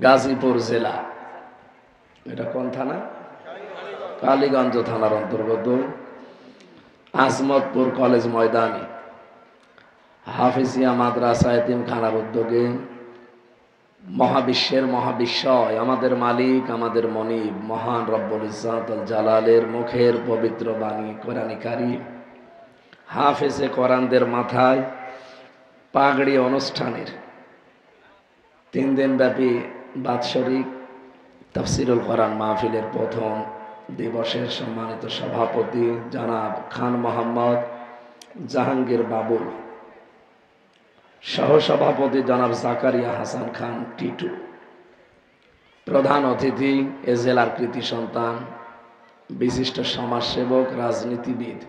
গাজীপুর জেলা। এটা কোন থানা? কালীগঞ্জ থানার অন্তর্গত আজমতপুর কলেজ ময়দানে হাফিজিয়া মাদ্রাসা এতিমখানার উদ্যোগে মহাবিশ্বের মহাবিশ্বয় আমাদের মালিক, আমাদের মনিব, মহান রব্বুল ইজ্জত আল জালালের মুখের পবিত্র বাণী কোরআনে কারীম হাফেজে কোরআনদের মাথায় পাগড়ি অনুষ্ঠানের 3 দিন ব্যাপী বাৎসরিক তাফসিরুল কোরআন মাহফিলের প্রথম দিবসের সম্মানিত সভাপতি জনাব খান মোহাম্মদ জাহাঙ্গীর বাবুল, সহসভাপতি জনাব জাকারিয়া হাসান খান টিটু, প্রধান অতিথি এ জেলার কৃতি সন্তান বিশিষ্ট সমাজসেবক রাজনীতিবিদ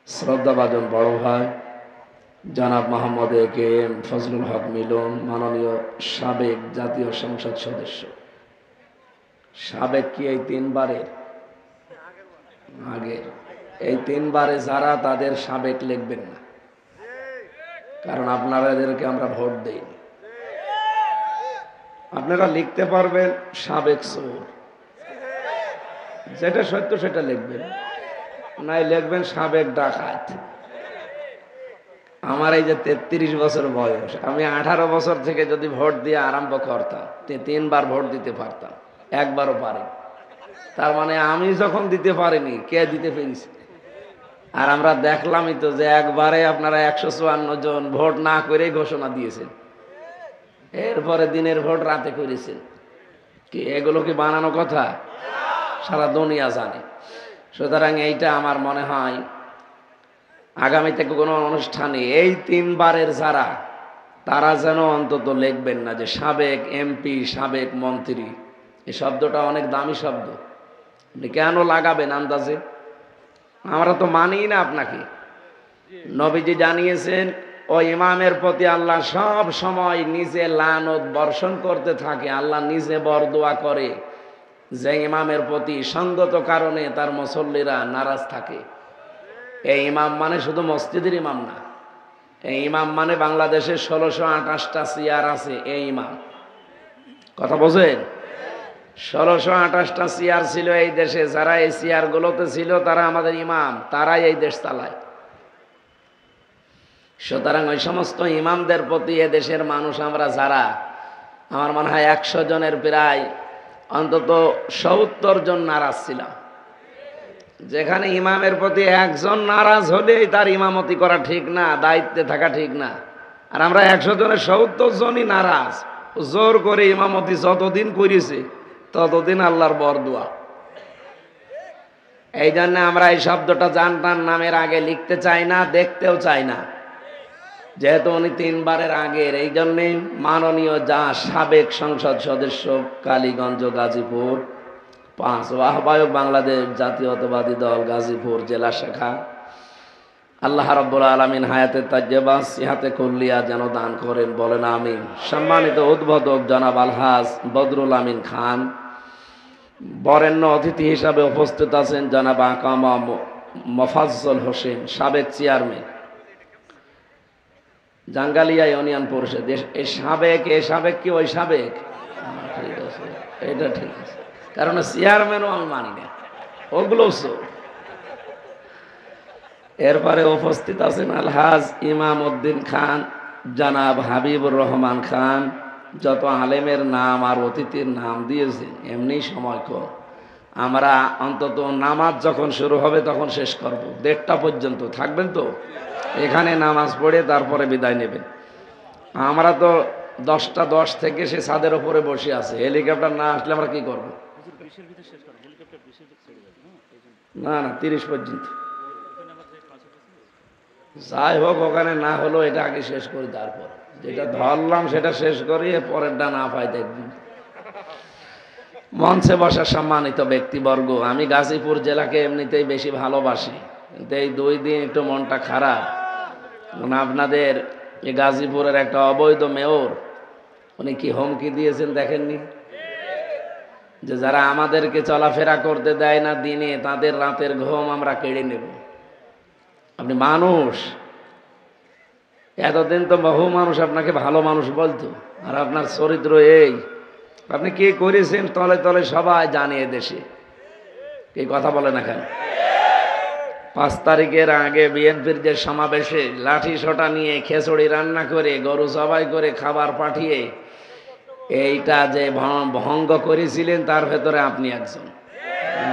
শ্রদ্ধাভাজন বড় ভাই জনাব মোহাম্মদ এ.কে.এম. ফজলুল হক মিলন, মাননীয় সাবেক জাতীয় সংসদ সদস্য। সাবেক কি এই 3 বারের আগের? এই 3 বারে যারা তাদের সাবেক লিখবেন না, কারণ আপনাদেরকে আমরা ভোট দেই। আপনারা লিখতে পারবেন সাবেক চোর, যেটা সত্য সেটা লিখবেন, নাই লিখবেন সাবেক ডাকাত। আমার এই যে 33 বছর বয়স, আমি 18 বছর থেকে যদি ভোট দিয়ে আরম্ভ করতাম 3 বার ভোট দিতে পারতাম, একবারও পারি। তার মানে আমি যখন দিতে পারিনি, কে দিতে পেরেছে? আর আমরা দেখলামই তো যে একবারে আপনারা 154 জন ভোট না করে ঘোষণা দিয়েছেন, এরপরে দিনের ভোট রাতে করেছেন। কি এগুলো কি বানানো কথা? সারা দুনিয়া জানে। সুতরাং এইটা আমার মনে হয় আগামী থেকে কোনো অনুষ্ঠানে এই 3 বারের যারা, তারা যেন অন্তত লিখবেন না যে সাবেক এমপি, সাবেক মন্ত্রী। এই শব্দটা অনেক দামি শব্দ, আপনি কেন লাগাবেন আন্দাজে? আমরা তো মানি না আপনাকে। নবীজি জানিয়েছেন ও ইমামের প্রতি আল্লাহ সব সময় নিজে লানত বর্ষণ করতে থাকে। আল্লাহ নিজে বরদোয়া করে যে ইমামের প্রতি সঙ্গত কারণে তার মুসল্লিরা নারাজ থাকে। এই ইমাম মানে শুধু মসজিদের ইমাম না, এই ইমাম মানে বাংলাদেশে 1628টা চেয়ার আছে। এই ইমাম, কথা বোঝেন? 1628টা চেয়ার ছিল এই দেশে। যারা এই চেয়ারগুলোতে ছিল তারা আমাদের ইমাম, তারাই এই দেশ চালায়। সুতরাং ওই সমস্ত ইমামদের প্রতি এ দেশের মানুষ আমরা যারা, আমার মনে হয় 100 জনের প্রায় অন্তত 70 জন নারাজ ছিলাম। যেখানে ইমামের প্রতি 1 জন নারাজ হলেই তার ইমামতি করা ঠিক না, দায়িত্বে থাকা ঠিক না। আর আমরা 100 জনের 70 জনই নারাজ। জোর করে ইমামতি যতদিন করেছে ততদিন আল্লাহর বরদোয়া। এই জন্য আমরা এই শব্দটা জানতাম নামের আগে লিখতে চাই না, দেখতেও চাই না, যেহেতু উনি 3 বারের আগের। এই জন্যে মাননীয় সাবেক সংসদ সদস্য কালীগঞ্জ গাজীপুর 5 আহ্বায়ক বাংলাদেশ জাতীয়তাবাদী দল গাজীপুর জেলা শাখা, আল্লাহ রাব্বুল আলামিন হায়াতে তাজ্জেবা সিহাতে কুল্লিয়া যেন দান করেন, বলেন আমিন। সম্মানিত উদ্বোধক জনাব আলহাজ বদরুল আমিন খান, বরেণ্য অতিথি হিসাবে উপস্থিত আছেন জনাব আকামা মোফাজ্জল হোসেন, সাবেক চেয়ারম্যান জাঙ্গালিয়া ইউনিয়ন পরিষদ। এই সাবেক কি ওই সাবেক? ঠিক আছে, এটা ঠিক আছে, কারণ চেয়ারম্যানও আমি মানি না, ওগুলো। এরপরে উপস্থিত আছেন আলহাজ ইমাম উদ্দিন খান, জনাব হাবিবুর রহমান খান। যত আলেমের নাম আর অতিথির নাম দিয়েছেন, এমনি সময় কম। আমরা অন্তত নামাজ যখন শুরু হবে তখন শেষ করব, 1:30 পর্যন্ত থাকবেন তো এখানে, নামাজ পড়ে তারপরে বিদায় নেবেন। আমরা তো 10টা 10 থেকে সে ছাদের উপরে বসে আছে, হেলিকপ্টার না আসলে আমরা কি করব? না 30 পর্যন্ত যাই হোক, ওখানে না হলো এটা আগে শেষ করি, তারপর যেটা ধরলাম সেটা শেষ করি, পরেরটা না পাই দেখবেন। মঞ্চে বসা সম্মানিত ব্যক্তিবর্গ, আমি গাজীপুর জেলাকে এমনিতেই বেশি ভালোবাসি, কিন্তু এই 2 দিন একটু মনটা খারাপ। আপনাদের এই গাজীপুরের একটা অবৈধ মেয়র, উনি কি হুমকি দিয়েছেন দেখেননি? যে যারা আমাদেরকে চলাফেরা করতে দেয় না দিনে, তাদের রাতের ঘুম আমরা কেড়ে নেব। আপনি মানুষ, এতদিন তো বহু মানুষ আপনাকে ভালো মানুষ বলতো, আর আপনার চরিত্র এই। আপনি কি করেছেন তলে তলে সবাই জানে দেশে, এই কথা বলে না কেন? 5 তারিখের আগে বিএনপির যে সমাবেশে লাঠি সোটা নিয়ে খিচুড়ি রান্না করে গরু জবাই করে খাবার পাঠিয়ে এইটা যে ভঙ্গ করেছিলেন তার ভেতরে আপনি একজন।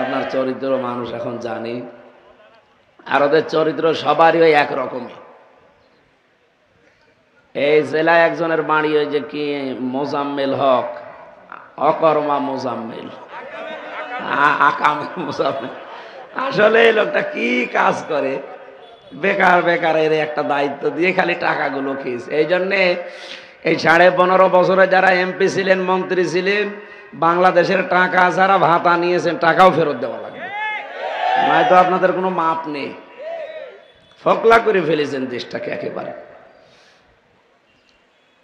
আপনার চরিত্র মানুষ এখন জানি, আর ওদের চরিত্র সবারই ওই একরকমই। এই জেলায় একজনের বাড়ি ওই যে কি মোজাম্মেল হক, অকর্মা মোজাম্মেল, আকামে মোজাম্মেল। আসলে এই লোকটা কি কাজ করে, বেকার বেকার এর একটা দায়িত্ব দিয়ে খালি টাকাগুলো খেয়েছে। এই জন্যে এই 15.5 বছরে যারা এমপি ছিলেন, মন্ত্রী ছিলেন, বাংলাদেশের টাকা যারা ভাতা নিয়েছেন টাকাও ফেরত দেওয়া লাগবে, নয়তো আপনাদের কোনো মাপ নেই। ফকলা করে ফেলেছেন দেশটাকে একেবারে।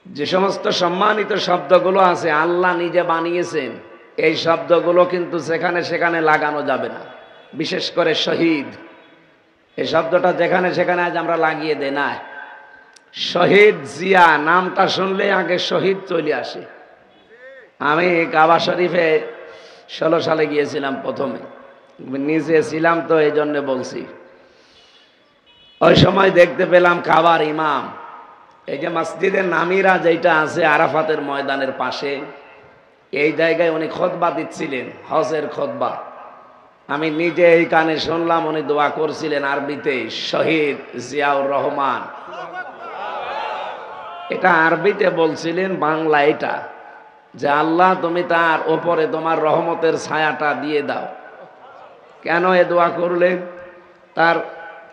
যে সমস্ত সম্মানিত শব্দগুলো আছে আল্লাহ নিজে বানিয়েছেন, এই শব্দগুলো কিন্তু সেখানে সেখানে লাগানো যাবে না। বিশেষ করে শহীদ, এই শব্দটা যেখানে সেখানে আজ আমরা লাগিয়ে দেই না। শহীদ জিয়া নামটা শুনলে আগে শহীদ চলে আসে। আমি কাবা শরীফে 16 সালে গিয়েছিলাম, প্রথমে নিজে ছিলাম তো এই জন্য বলছি। ওই সময় দেখতে পেলাম কাবার ইমাম, এই যে মসজিদের নামিরা যেটা আছে আরাফাতের ময়দানের পাশে, এই জায়গায় উনি খুতবা দিচ্ছিলেন, হজের খুতবা। আমি নিজে এই কানে শুনলাম, উনি দোয়া করছিলেন আরবিতে, শহীদ জিয়াউর রহমান। এটা আরবিতে বলছিলেন, বাংলা এটা যে আল্লাহ তুমি তার ওপরে তোমার রহমতের ছায়াটা দিয়ে দাও। কেন এ দোয়া করলেন? তার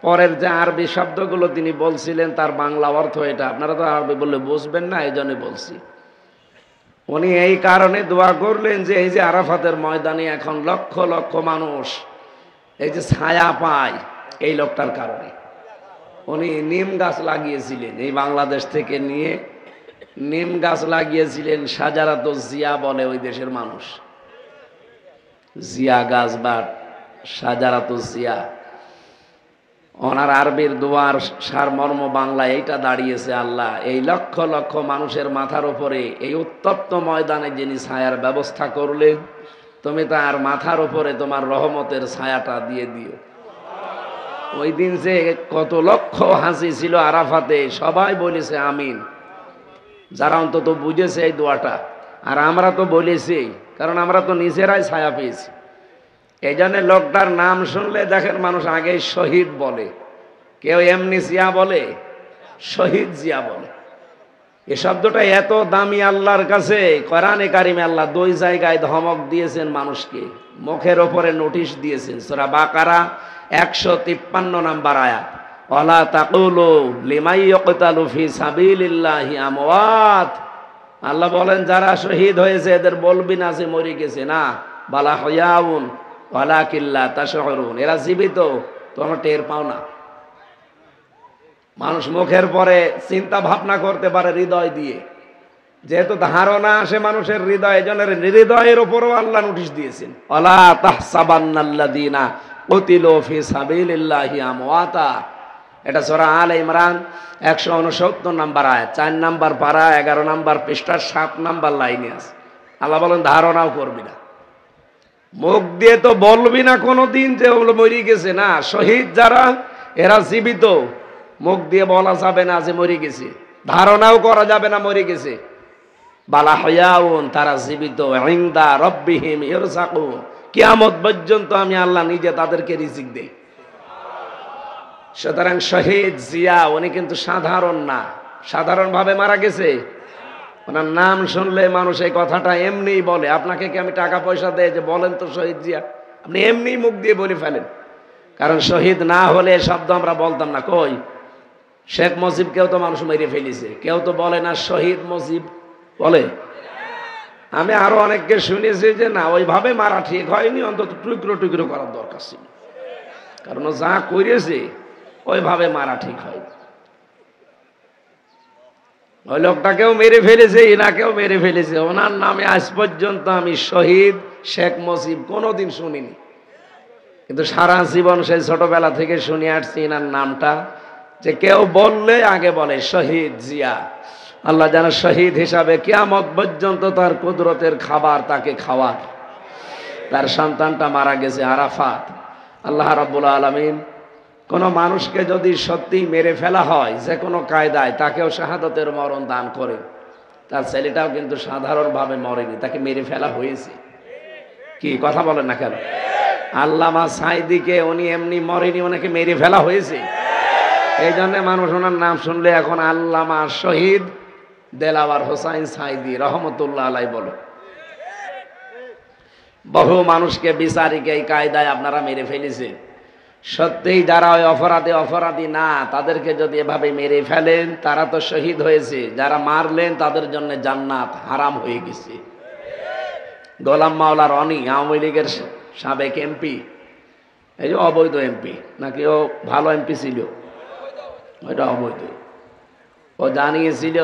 পরের যে আরবি শব্দগুলো তিনি বলছিলেন তার বাংলা অর্থ এটা। আপনারা তো আরবি বললে বুঝবেন না, এই জন্য বলছি। উনি এই কারণে দোয়া করলেন যে এই যে আরাফাতের ময়দানে এখন লক্ষ লক্ষ মানুষ এই যে ছায়া পায়, এই লোকটার কারণে। উনি নিম গাছ লাগিয়েছিলেন, এই বাংলাদেশ থেকে নিয়ে নিম গাছ লাগিয়েছিলেন। সাজারাত জিয়া বলে ওই দেশের মানুষ, জিয়া গাছ বা সাজারাত জিয়া। ওনার আরবির দোয়ার সারমর্ম বাংলায় এইটা দাঁড়িয়েছে, আল্লাহ এই লক্ষ লক্ষ মানুষের মাথার উপরে এই উত্তপ্ত ময়দানে যিনি ছায়ার ব্যবস্থা করলেন, তুমি তার মাথার উপরে তোমার রহমতের ছায়াটা দিয়ে দিও। ওই দিন যে কত লক্ষ হাসি ছিল আরাফাতে, সবাই বলেছে আমিন, যারা অন্তত বুঝেছে এই দোয়াটা। আর আমরা তো বলেছি, কারণ আমরা তো নিজেরাই ছায়া পেয়েছি। এই জন্য লোকটার নাম শুনলে দেখেন মানুষ আগে শহীদ বলে, কেউ এমনি জিয়া বলে, শহীদ জিয়া বলে। এই শব্দটা এত দামি আল্লাহর কাছে, কোরআনে কারিমে আল্লাহ 2 জায়গায় ধমক দিয়েছেন মানুষকে, মুখের ওপরে নোটিশ দিয়েছেন। সূরা বাকারা 153 নম্বর আয়াত, ওয়ালা তাকুলু লিমাই ইয়াকতালু ফি সাবিলিল্লাহি আমওয়াত। আল্লাহ বলেন যারা শহীদ হয়েছে এদের বলবি না যে মরে গেছে, না, বালা হয়াউন ওয়ালাকিল্লা তাশউরুন, এরা জীবিত, তোমরা টের পাও না। মানুষ মুখের পরে চিন্তা ভাবনা করতে পারে হৃদয় দিয়ে, যেহেতু ধারণা আসে মানুষের হৃদয়, এজন্য হৃদয়ের উপরও আল্লাহ নোটিশ দিয়েছেন, ওয়ালা তাহসাবান্নাল্লাযীনা কুতিলু ফি সাবিলিল্লাহি আমওয়াতা। এটা সূরা আলে ইমরান 169 নম্বর আয়াত, 4 নম্বর পারা, 11 নম্বর পৃষ্ঠার 7 নম্বর লাইনে আছে। আল্লাহ বলেন ধারণাও করবি না, মুখ দিয়ে তো বলবি না কোনোদিন যে ওগুলো মরে গেছে, না। শহীদ যারা এরা জীবিত, মুখ দিয়ে বলা যাবে না যে মরে গেছে, ধারণাও করা যাবে না মরে গেছে। বালা হয়াউন, তারা জীবিত, ইনদা রব্বিহিম ইরযাকুন, কিয়ামত পর্যন্ত আমি আল্লাহ নিজে তাদেরকে রিজিক দেই। সুতরাং শহীদ জিয়া উনি কিন্তু সাধারণ না, সাধারণভাবে মারা গেছে। ওনার নাম শুনলে মানুষ এই কথাটা এমনি বলে। আপনাকে কি আমি টাকা পয়সা দেয় যে বলেন তো শহীদ জিয়া, আপনি এমনি মুখ দিয়ে বলে ফেলেন। কারণ শহীদ না হলে শব্দ আমরা বলতাম না। কই শেখ মুজিবকেও তো মানুষ মেরে ফেলেছে, কেউ তো বলে না শহীদ মুজিব বলে। আমি আরো অনেককে শুনেছি যে না, ওইভাবে মারা ঠিক হয়নি, অন্তত টুকরো টুকরো করার দরকার ছিল, কারণ যা করেছে ওইভাবে মারা ঠিক হয়নি। ওই লোকটাকেও মেরে ফেলেছে, এনাকেও মেরে ফেলেছে। ওনার নামে আজ পর্যন্ত আমি শহীদ শেখ মুজিব কোনোদিন শুনিনি, কিন্তু সারা জীবন সেই ছোটবেলা থেকে শুনে আসছি এনার নামটা, যে কেউ বললে আগে বলে শহীদ জিয়া। আল্লাহ যেন শহীদ হিসাবে কিয়ামত পর্যন্ত তার কুদরতের খাবার তাকে খাওয়ার। তার সন্তানটা মারা গেছে আরাফাত। আল্লাহ রাব্বুল আলামিন কোন মানুষকে যদি সত্যি মেরে ফেলা হয় যে কোনো কায়দায়, তাকেও শাহাদাতের মরণ দান করে। তার ছেলেটাও কিন্তু সাধারণভাবে মরেনি, তাকে মেরে ফেলা হয়েছে। কি কথা বলেন না কেন? আল্লামা সাঈদীকে উনি এমনি মরেনি, ওনাকে মেরে ফেলা হয়েছে। এই জন্য মানুষ ওনার নাম শুনলে এখন আল্লামা শহীদ দেলাওয়ার হোসাইন সাঈদী রহমতুল্লাহ আলাই বলে। বহু মানুষকে বিচারিক এই কায়দায় আপনারা মেরে ফেলেছেন। সত্যিই যারা ওই অপরাধী না, তাদেরকে যদি এভাবে মেরে ফেলেন, তারা তো শহীদ হয়েছে। যারা মারলেন তাদের জন্য জান্নাত হারাম হয়ে গেছে। গোলাম মাওলা রনি আওয়ামী লীগের সাবেক এমপি, এই যে অবৈধ এমপি নাকি, ও ভালো এমপি ছিল, ওইটা অবৈধ। ও জানিয়েছিল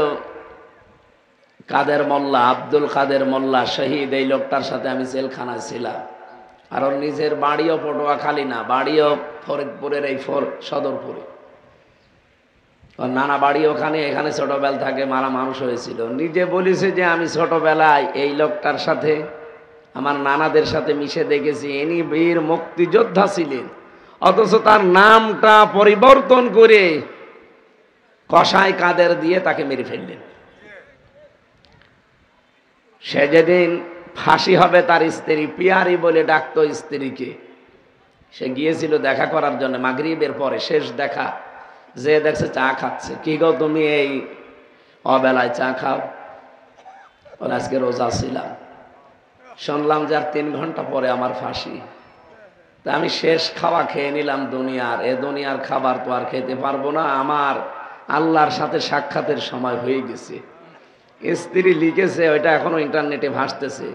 কাদের মোল্লা, আব্দুল কাদের মোল্লা শহীদ, এই লোকটার সাথে আমি জেলখানায় ছিলাম। আর ওর নিজের বাড়িও পটুয়াখালী না, বাড়িও ফরিদপুরের এই সদরপুরে। ওর নানা বাড়ি ওখানে, এখানে ছোটবেলা থাকে মারা মানুষ হয়েছিল। নিজে বলেছে যে আমি ছোটবেলায় এই লোকটার সাথে, আমার নানাদের সাথে মিশে দেখেছি। ইনি বীর মুক্তিযোদ্ধা ছিলেন, অথচ তার নামটা পরিবর্তন করে কসাই কাদের দিয়ে তাকে মেরে ফেললেন। সে যেদিন ফাঁসি হবে, তার স্ত্রী পিয়ারি বলে ডাকতো স্ত্রীকে, সে গিয়েছিল দেখা করার জন্য মাগরিবের পরে, শেষ দেখা। যে দেখছে চা খাচ্ছে। কি গো তুমি এই অবেলায় চা খাও? বলে আজকে রোজা ছিলাম, শুনলাম যে আর 3 ঘন্টা পরে আমার ফাঁসি। তা আমি শেষ খাওয়া খেয়ে নিলাম দুনিয়ার। এ দুনিয়ার খাবার তো আর খেতে পারবো না, আমার আল্লাহর সাথে সাক্ষাতের সময় হয়ে গেছে। স্ত্রী লিখেছে, ওইটা এখনো ইন্টারনেটে ভাসতেছে।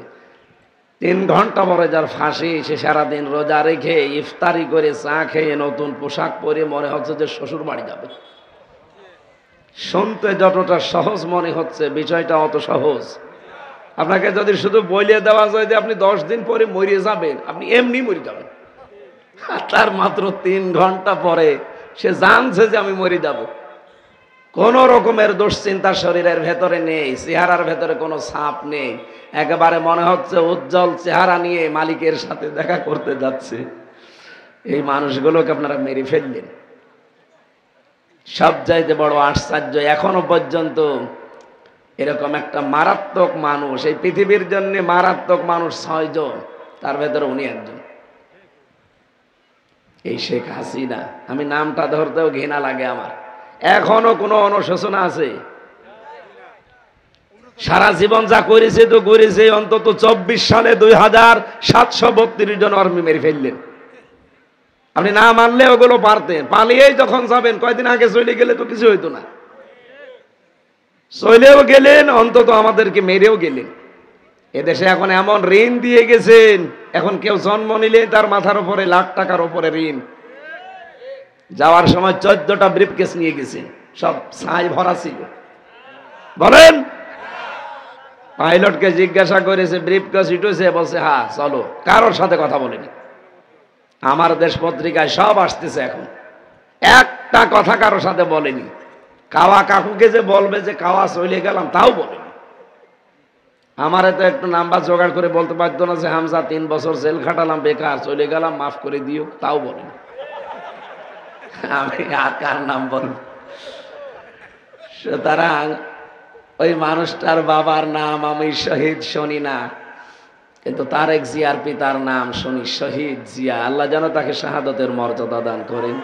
3 ঘন্টা পরে যার ফাঁসি, সে সারাদিন রোজা রেখে ইফতারি করে চা খেয়ে নতুন পোশাক পরে মনে হচ্ছে যে শ্বশুর বাড়ি যাবে। শুনতে যতটা সহজ মনে হচ্ছে, বিষয়টা অত সহজ। আপনাকে যদি শুধু বলিয়ে দেওয়া যায় যে আপনি 10 দিন পরে মরে যাবেন, আপনি এমনি মরে যাবেন। তার মাত্র 3 ঘন্টা পরে সে জানছে যে আমি মরে যাব। কোন রকমের দুশ্চিন্তা শরীরের ভেতরে নেই, চেহারার ভেতরে কোনো ছাপ নেই। একেবারে মনে হচ্ছে উজ্জ্বল চেহারা নিয়ে মালিকের সাথে দেখা করতে যাচ্ছে। এই মানুষগুলোকে আপনারা মেরে ফেললেন। সবচাইতে বড় আশ্চর্য, এখনো পর্যন্ত এরকম একটা মারাত্মক মানুষ, এই পৃথিবীর জন্য মারাত্মক মানুষ 6 জন, তার ভেতরে উনি একজন। এই শেখ হাসিনা, আমি নামটা ধরতেও ঘৃণা লাগে আমার। এখনো কোনো অনুশোচনা আছে? সারা জীবন যা করেছে তো করেছে, অন্তত 24 সালে 2732 জন আর্মি মেরে ফেললেন। আপনি না মানলে ওগুলো পারতেন, পালিয়েই যখন যাবেন, কয়দিন আগে চলে গেলে তো কিছু হইতো না। চলেও গেলেন, অন্তত আমাদেরকে মেরেও গেলেন। এদেশে এখন এমন ঋণ দিয়ে গেছেন, এখন কেউ জন্ম নিলে তার মাথার উপরে লাখ টাকার উপরে ঋণ। যাওয়ার সময় 14টা ব্রিফকেস নিয়ে গেছেন, সব ছাই ভরা ছিল। বলেন, পাইলটকে জিজ্ঞাসা করেছে ব্রিফকেস উঠেছে, বলছে হ্যাঁ চলো। কারোর সাথে কথা বলেনি। আমার দেশ পত্রিকায় সব আসতেছে এখন, একটা কথা কারোর সাথে বলেনি। কাওয়া কাকুকে যে বলবে যে কাওয়া চলে গেলাম, তাও বলেনি। আমারে তো একটু নাম্বার জোগাড় করে বলতে পারতো না যে হামজা 3 বছর জেল খাটালাম, বেকার চলে গেলাম, মাফ করে দিও, তাও বলেনি। আমি আর কার নাম বলব? সুতরাং ওই মানুষটার বাবার নাম আমি শহীদ শুনি না, কিন্তু তারেক জিয়ার পিতার নাম শুনি শহীদ জিয়া। আল্লাহ যেন তাকে শাহাদাতের মর্যাদা দান করেন।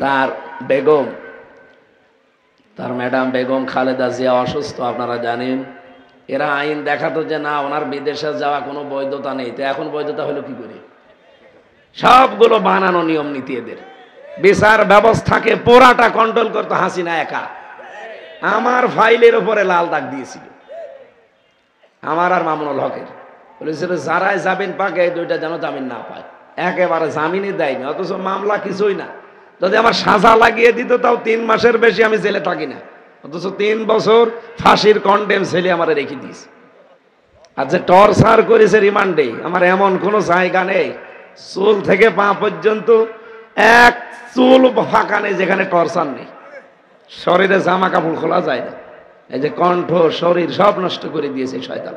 তার বেগম, তার ম্যাডাম বেগম খালেদা জিয়া অসুস্থ, আপনারা জানেন। এরা আইন দেখাতো যে না, ওনার বিদেশে যাওয়া কোনো বৈধতা নেই। তো এখন বৈধতা হলো কি করে? সবগুলো বানানো নিয়ম নীতি এদের। বিচার ব্যবস্থাকে পুরাটা কন্ট্রোল করতো হাসিনা একা। আমার ফাইলের উপরে লাল দাগ দিয়েছিল, আমার আর মামুনুল হকের। বলেছিল যারাই জামিন পাকে, এই 2টা যেন জামিন না পায়। একেবারে জামিনই দেয়নি, অথচ মামলা কিছুই না। যদি আমার সাজা লাগিয়ে দিত, তাও 3 মাসের বেশি আমি জেলে থাকি না, অথচ 3 বছর ফাঁসির কন্ডেম ছেলে আমার রেখে দিয়েছে। আর যে টর্চার করেছে রিমান্ডে, আমার এমন কোনো জায়গা নেই চুল থেকে পা পর্যন্ত এক চুল ফাঁকা নেই যেখানে টর্চার নেই। শরীরে জামা কাপড় খোলা যায় না, এই যে কণ্ঠ শরীর সব নষ্ট করে দিয়েছে শয়তান।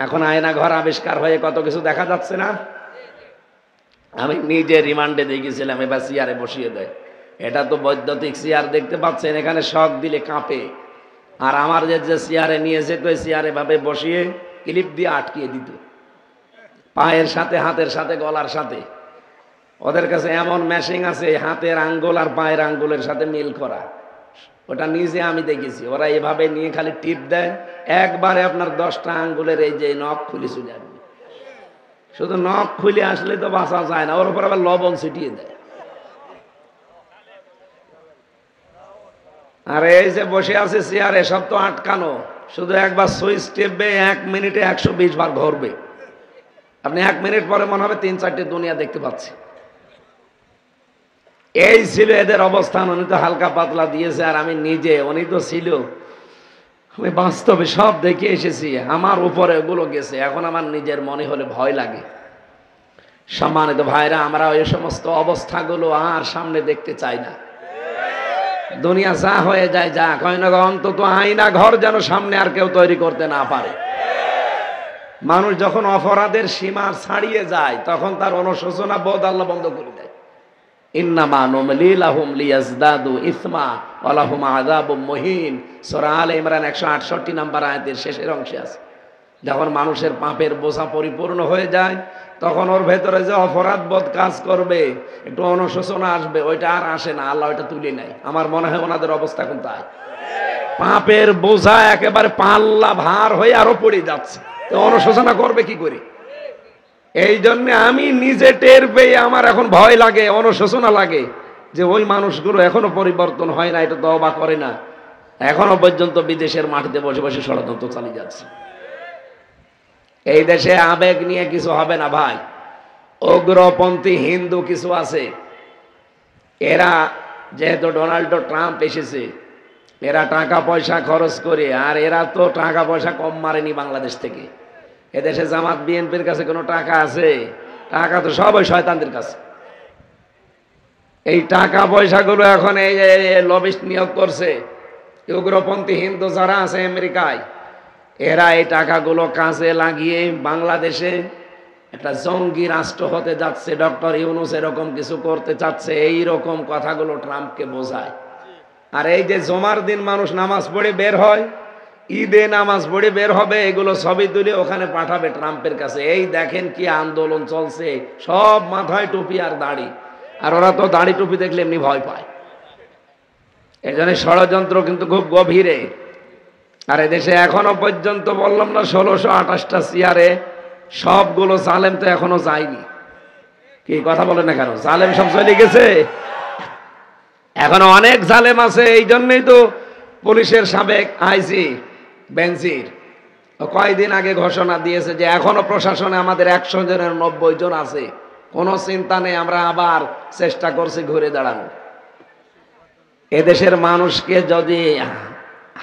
এখন আয়না ঘর আবিষ্কার হয়ে কত কিছু দেখা যাচ্ছে না। আমি নিজে রিমান্ডে দেখেছিলাম, এবার চেয়ারে বসিয়ে দেয়। এটা তো বৈদ্যুতিক চেয়ার দেখতে পাচ্ছেন, এখানে শক দিলে কাঁপে। আর আমার যে চেয়ারে নিয়েছে তো চেয়ারে ভাবে বসিয়ে ক্লিপ দিয়ে আটকিয়ে দিত, পায়ের সাথে হাতের সাথে গলার সাথে। ওদের কাছে এমন মেশিন আছে হাতের আঙ্গুল আর পায়ের আঙ্গুলের সাথে মিল করা, ওটা নিজে আমি দেখেছি। ওরা এভাবে নিয়ে খালি টিপ দেয়, একবারে আপনার 10টা আঙ্গুলের এই যে নখ খুলে চলে আসবে। শুধু নখ খুলে আসলে তো বাঁচা যায় না, ওর উপর আবার লবণ ছিটিয়ে দেয়। আর এই যে বসে আছে চেয়ারে সব তো আটকানো, শুধু একবার সুইচ টিপবে 1 মিনিটে 120 বার ঘুরবে। আপনি 1 মিনিট পরে মনে হবে 3-4টে দুনিয়া দেখতে পাচ্ছি। এই ছিল এদের অবস্থান। উনি তো হালকা পাতলা দিয়েছে, আর আমি নিজে, উনি তো ছিল, আমি বাস্তবে সব দেখে এসেছি। আমার উপরে ওগুলো গেছে, এখন আমার নিজের মনে হলে ভয় লাগে। সম্মানিত ভাইরা, আমরা ওই সমস্ত অবস্থাগুলো আর সামনে দেখতে চাই না। দুনিয়া যা হয়ে যায় যা, কয় না অন্তত আয়না ঘর যেন সামনে আর কেউ তৈরি করতে না পারে। মানুষ যখন অপরাধের সীমা ছাড়িয়ে যায় তখন তার অনুশোচনা বোধ আল্লাহ বন্ধ করে দেয়। ইন্নামা নুমলি লাহুম লিয়াজদাদু ইসমা ওয়া লাহুম আযাবুম মুহিন। সূরা আলে ইমরান 168 নম্বর আয়াতের শেষের অংশে আছে। যখন মানুষের পাপের বোঝা পরিপূর্ণ হয়ে যায় তখন ওর ভেতরে যে অপরাধ বোধ কাজ করবে, একটু অনুশোচনা আসবে, ওইটা আর আসে না, আল্লাহ ওইটা তুলে নেয়। আমার মনে হয় ওনাদের অবস্থা এখন তাই। পাপের বোঝা একেবারে পাল্লা ভার হয়ে আরো পড়ে যাচ্ছে, তো অনুশোচনা করবে কি করে? এই জন্য আমি নিজে টের পেয়ে আমার এখন ভয় লাগে, অনুশোচনা লাগে যে ওই মানুষগুলো এখনো পরিবর্তন হয় না, এটা তওবা করে না, এখনো পর্যন্ত বিদেশের মাটিতে বসে বসে ষড়যন্ত্র চালিয়ে যাচ্ছে। এই দেশে আবেগ নিয়ে কিছু হবে না ভাই। উগ্রপন্থী হিন্দু কিছু আছে, এরা যেহেতু ডোনাল্ড ট্রাম্প এসেছে, এরা টাকা পয়সা খরচ করে, আর এরা তো টাকা পয়সা কম মারেনি বাংলাদেশ থেকে। এদেশে জামাত বিএনপির কাছে কোনো টাকা আছে? টাকা তো সব ওই শয়তানদের কাছে। এই টাকা পয়সাগুলো এখন এই লবিস্ট নিয়োগ করছে উগ্রপন্থী হিন্দু যারা আছে আমেরিকায়, এরা এই টাকাগুলো কাজে লাগিয়ে বাংলাদেশে একটা জঙ্গি রাষ্ট্র হতে যাচ্ছে, ডক্টর ইউনূস এরকম কিছু করতে চাচ্ছে, এই রকম কথাগুলো ট্রাম্পকে বোঝায়। আর এই যে জুমার দিন মানুষ নামাজ পড়ে বের হয়, ঈদে নামাজ পড়ে বের হবে, এগুলো সবই তুলে ওখানে পাঠাবে ট্রাম্পের কাছে। এই দেখেন কি আন্দোলন চলছে, সব মাথায় টুপি আর দাড়ি, আর ওরা তো দাড়ি টুপি দেখলে এমনি ভয় পায়। এই জন্য ষড়যন্ত্র কিন্তু খুব গভীরে। আর এদেশে এখনো পর্যন্ত বললাম না 1628টা চেয়ারে সবগুলো জালেম তো এখনো যায়নি। কি কথা বলেন না কেন? জালেম সব চলে গেছে, এখনো অনেক জালেম আছে। এই জন্যই তো পুলিশের সাবেক আইজি বেনজির কয়েকদিন আগে ঘোষণা দিয়েছে যে এখনো প্রশাসনে আমাদের 100 জনের 90 জন আছে, কোনো চিন্তা নেই, আমরা আবার চেষ্টা করছি ঘুরে দাঁড়ানো। এদেশের মানুষকে যদি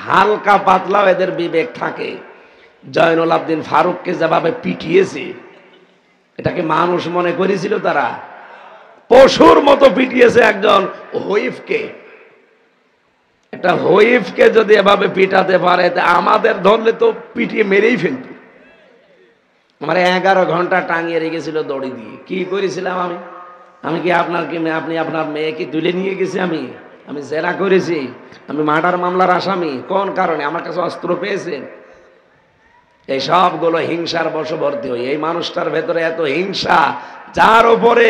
হালকা পাতলাও এদের বিবেক থাকে, জয়নুল আবদিন ফারুককে যেভাবে পিটিয়েছে, এটাকে মানুষ মনে করেছিল? তারা পশুর মতো পিটিয়েছে একজন হুইফকে। একটা হুইফকে যদি এভাবে পিটাতে পারে, আমাদের ধরলে তো পিটিয়ে মেরেই ফেলত। আমার 11 ঘন্টা টাঙিয়ে রেখেছিল দড়ি দিয়ে। কি করেছিলাম আমি কি আপনি আপনার মেয়েকে তুলে নিয়ে গেছি? আমি জেরা করেছি, আমি মার্ডার মামলার আসামি। কোন কারণে? আমার কাছে অস্ত্র পেয়েছেন। এই সবগুলো হিংসার বশবর্তী হই। এই মানুষটার ভেতরে এত হিংসা, যার উপরে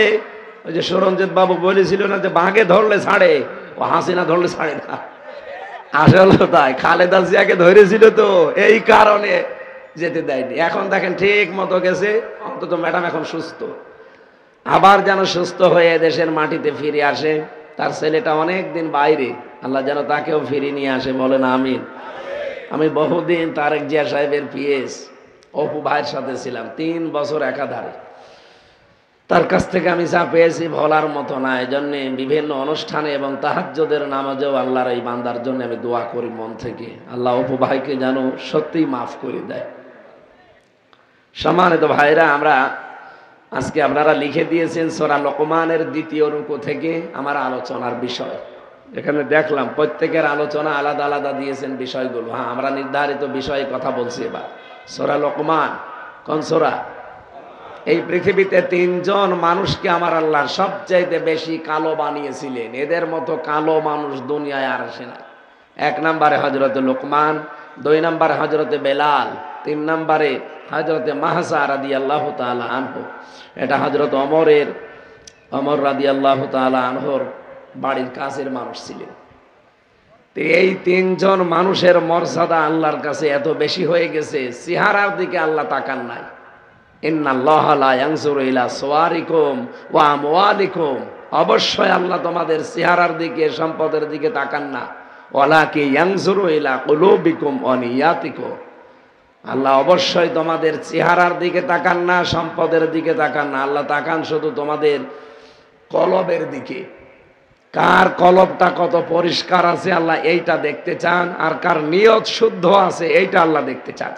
ওই যে সুরঞ্জিত বাবু বলেছিল না যে বাঘে ধরলে ছাড়ে, ও হাসিনা ধরলে ছাড়ে না। আসলে তাই, খালেদা জিয়াকে ধরেছিল তো এই কারণে যেতে দেয়নি। এখন দেখেন ঠিক মতো গেছে, অন্তত ম্যাডাম এখন সুস্থ, আবার যেন সুস্থ হয়ে দেশের মাটিতে ফিরে আসে। তার ছেলেটা অনেক দিন বাইরে, আল্লাহ যেন তাকেও ফিরিয়ে নিয়ে আসে, বলেন আমিন। আমি বহুদিন তারেক জিয়া সাহেবের পিএস অপু ভাইয়ের সাথে ছিলাম, 3 বছর একাধারে। তার কাছ থেকে আমি যা পেয়েছি বলার মতো না। এই জন্যে বিভিন্ন অনুষ্ঠানে এবং তাহাজ্জুদের নামাজেও আল্লাহর এই বান্দার জন্য আমি দোয়া করি মন থেকে, আল্লাহ অপু ভাইকে যেন সত্যিই মাফ করে দেয়। সম্মানিত ভাইরা, আমরা আজকে আপনারা লিখে দিয়েছেন সূরা লোকমানের 2য় রুকু থেকে আমার আলোচনার বিষয়। এখানে দেখলাম প্রত্যেকের আলোচনা আলাদা আলাদা দিয়েছেন বিষয়গুলো। হ্যাঁ, আমরা নির্ধারিত বিষয়ে কথা বলছি। এবার সূরা লোকমান, কোন সূরা? এই পৃথিবীতে তিনজন মানুষকে আমার আল্লাহ সবচাইতে বেশি কালো বানিয়েছিলেন। এদের মতো কালো মানুষ দুনিয়ায় আর আসে না। এক নম্বরে হযরতে লোকমান, দুই নম্বরে হযরতে বেলাল, তিন নম্বরে হযরতে মাহসা রাদিয়াল্লাহু তাআলা আনহু। এটা হযরত ওমর রাদিয়াল্লাহু তাআলা আনহুর বাড়ির কাছের মানুষ ছিলেন। তো এই তিনজন মানুষের মর্যাদা আল্লাহর কাছে এত বেশি হয়ে গেছে, চেহারার দিকে আল্লাহ তাকান নাই। ইন্নাল্লাহা লা ইয়ানজুরু ইলা সুওয়ারিকুম ওয়া আমওয়ালিকুম, অবশ্যই আল্লাহ তোমাদের চেহারার দিকে, সম্পদের দিকে তাকান না। ওয়ালাকিন ইয়ানজুরু ইলা কুলুবিকুম ওয়া নিয়াতিকুম, আল্লাহ অবশ্যই তোমাদের চেহারার দিকে তাকান না, সম্পদের দিকে তাকান না। আল্লাহ তাকান শুধু তোমাদের কলবের দিকে। কার কলবটা কত পরিষ্কার আছে আল্লাহ এইটা দেখতে চান, আর কার নিয়ত শুদ্ধ আছে এইটা আল্লাহ দেখতে চান।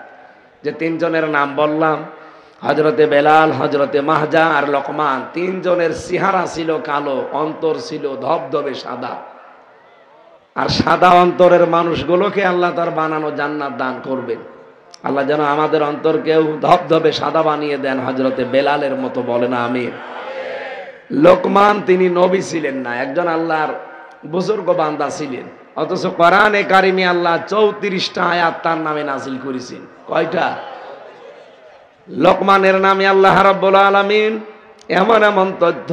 যে তিনজনের নাম বললাম, হযরতে বেলাল, হযরতে মাহজা আর লোকমান, তিনজনের চেহারা ছিল কালো, অন্তর ছিল ধবধবে সাদা। আর সাদা অন্তরের মানুষগুলোকে আল্লাহ তার বানানো জান্নাত দান করবেন। আল্লাহ যেন আমাদের অন্তরকেও ধবধবে সাদা বানিয়ে দেন, হযরতে বেলালের মতো, বলেন আমিন। লোকমান তিনি নবী ছিলেন না, একজন আল্লাহর বুজুর্গ বান্দা ছিলেন, অথচ কোরআনে কারিমে আল্লাহ 34টা আয়াত তার নামে নাযিল করেছেন। কয়টা? লোকমানের নামে আল্লাহ রাব্বুল আলামিন এমন এমন তথ্য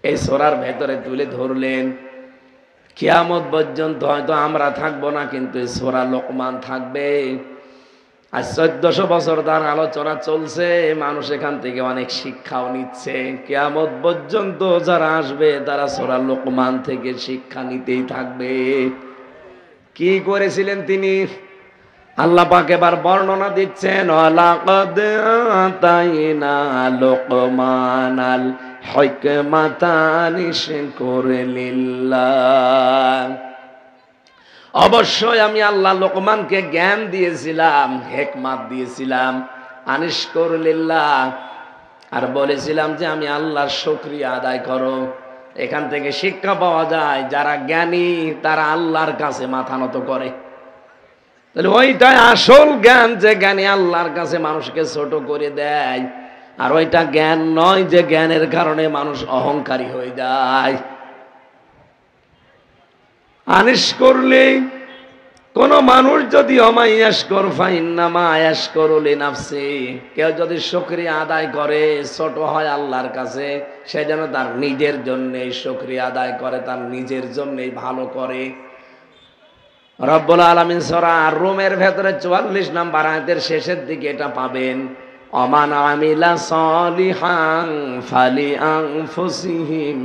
এই সূরার ভেতরে তুলে ধরলেন, কিয়ামত পর্যন্ত হয়তো আমরা থাকবো না, কিন্তু এই সূরা লোকমান থাকবে। আজ 1400 বছর তার আলোচনা চলছে, মানুষ এখান থেকে অনেক শিক্ষাও নিচ্ছে। কিয়ামত পর্যন্ত যারা আসবে তারা সূরা লোকমান থেকে শিক্ষা নিতেই থাকবে। কি করেছিলেন তিনি? আল্লাহ পাক এবার বর্ণনা দিচ্ছেন, ওয়ালাকাদ আতাইনা লোকমানাল হিকমাতা আনিশকুর লিল্লাহ, অবশ্যই আমি আল্লাহ লোকমানকে জ্ঞান দিয়েছিলাম, হিকমত দিয়েছিলাম, আনিশকুর লিল্লাহ, আর বলেছিলাম যে আমি আল্লাহর শুকরিয়া আদায় করো। এখান থেকে শিক্ষা পাওয়া যায়, যারা জ্ঞানী তারা আল্লাহর কাছে মাথা নত করে। তাহলে ওইটাই আসল জ্ঞান, যে জ্ঞানী আল্লাহর কাছে মানুষকে ছোট করে দেয়। আর ওইটা জ্ঞান নয় যে জ্ঞানের কারণে মানুষ অহংকারী হয়ে যায়। আনিশ করলে কোন মানুষ যদি অমাইয়াশকর ফাইন্নামা আয়াশকরু লিনাফসি, কেউ যদি শুকরিয়া আদায় করে, ছোট হয় আল্লাহর কাছে, সে যেন তার নিজের জন্যই শুকরিয়া আদায় করে, তার নিজের জন্যই ভালো করে। রব্বুল আলামিন সূরা আর-রুমের ভেতরে 44 নম্বর আয়াতের শেষের দিকে এটা পাবেন, অমান আমিলা সলিহান ফালি আনফুসিহিম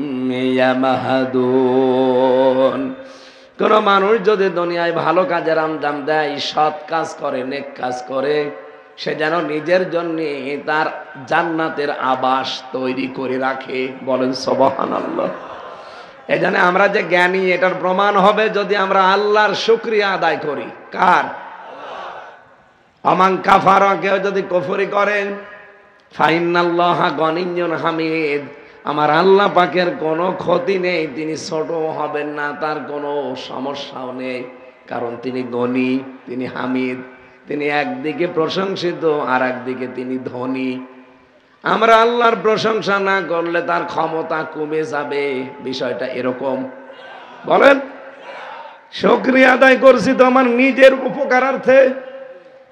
ইয়ামাহাদুন, কোন মানুষ যদি দুনিয়ায় ভালো কাজের আঞ্জাম দেয়, সৎ কাজ করে, নেক কাজ করে, সে যেন নিজের জন্য তার জান্নাতের আবাস তৈরি করে রাখে। বলেন সুবহানাল্লাহ। এজন্য আমরা যে জ্ঞানী এটার প্রমাণ হবে যদি আমরা আল্লাহর শুকরিয়া আদায় করি। কার? আমান কাফারা, কেউ যদি কুফরি করেন, ফাইন্নাল্লাহা গনিয়্যুন হামিদ, আমার আল্লাহ পাকের কোনো ক্ষতি নেই, তিনি ছোট হবেন না, তার কোনো সমস্যাও নেই, কারণ তিনি গনি, তিনি হামিদ, তিনি একদিকে প্রশংসিত আর একদিকে তিনি ধনী। আমরা আল্লাহর প্রশংসা না করলে তার ক্ষমতা কমে যাবে, বিষয়টা এরকম। বলেন, শুকরিয়া আদায় করছি তো আমার নিজের উপকারার্থে,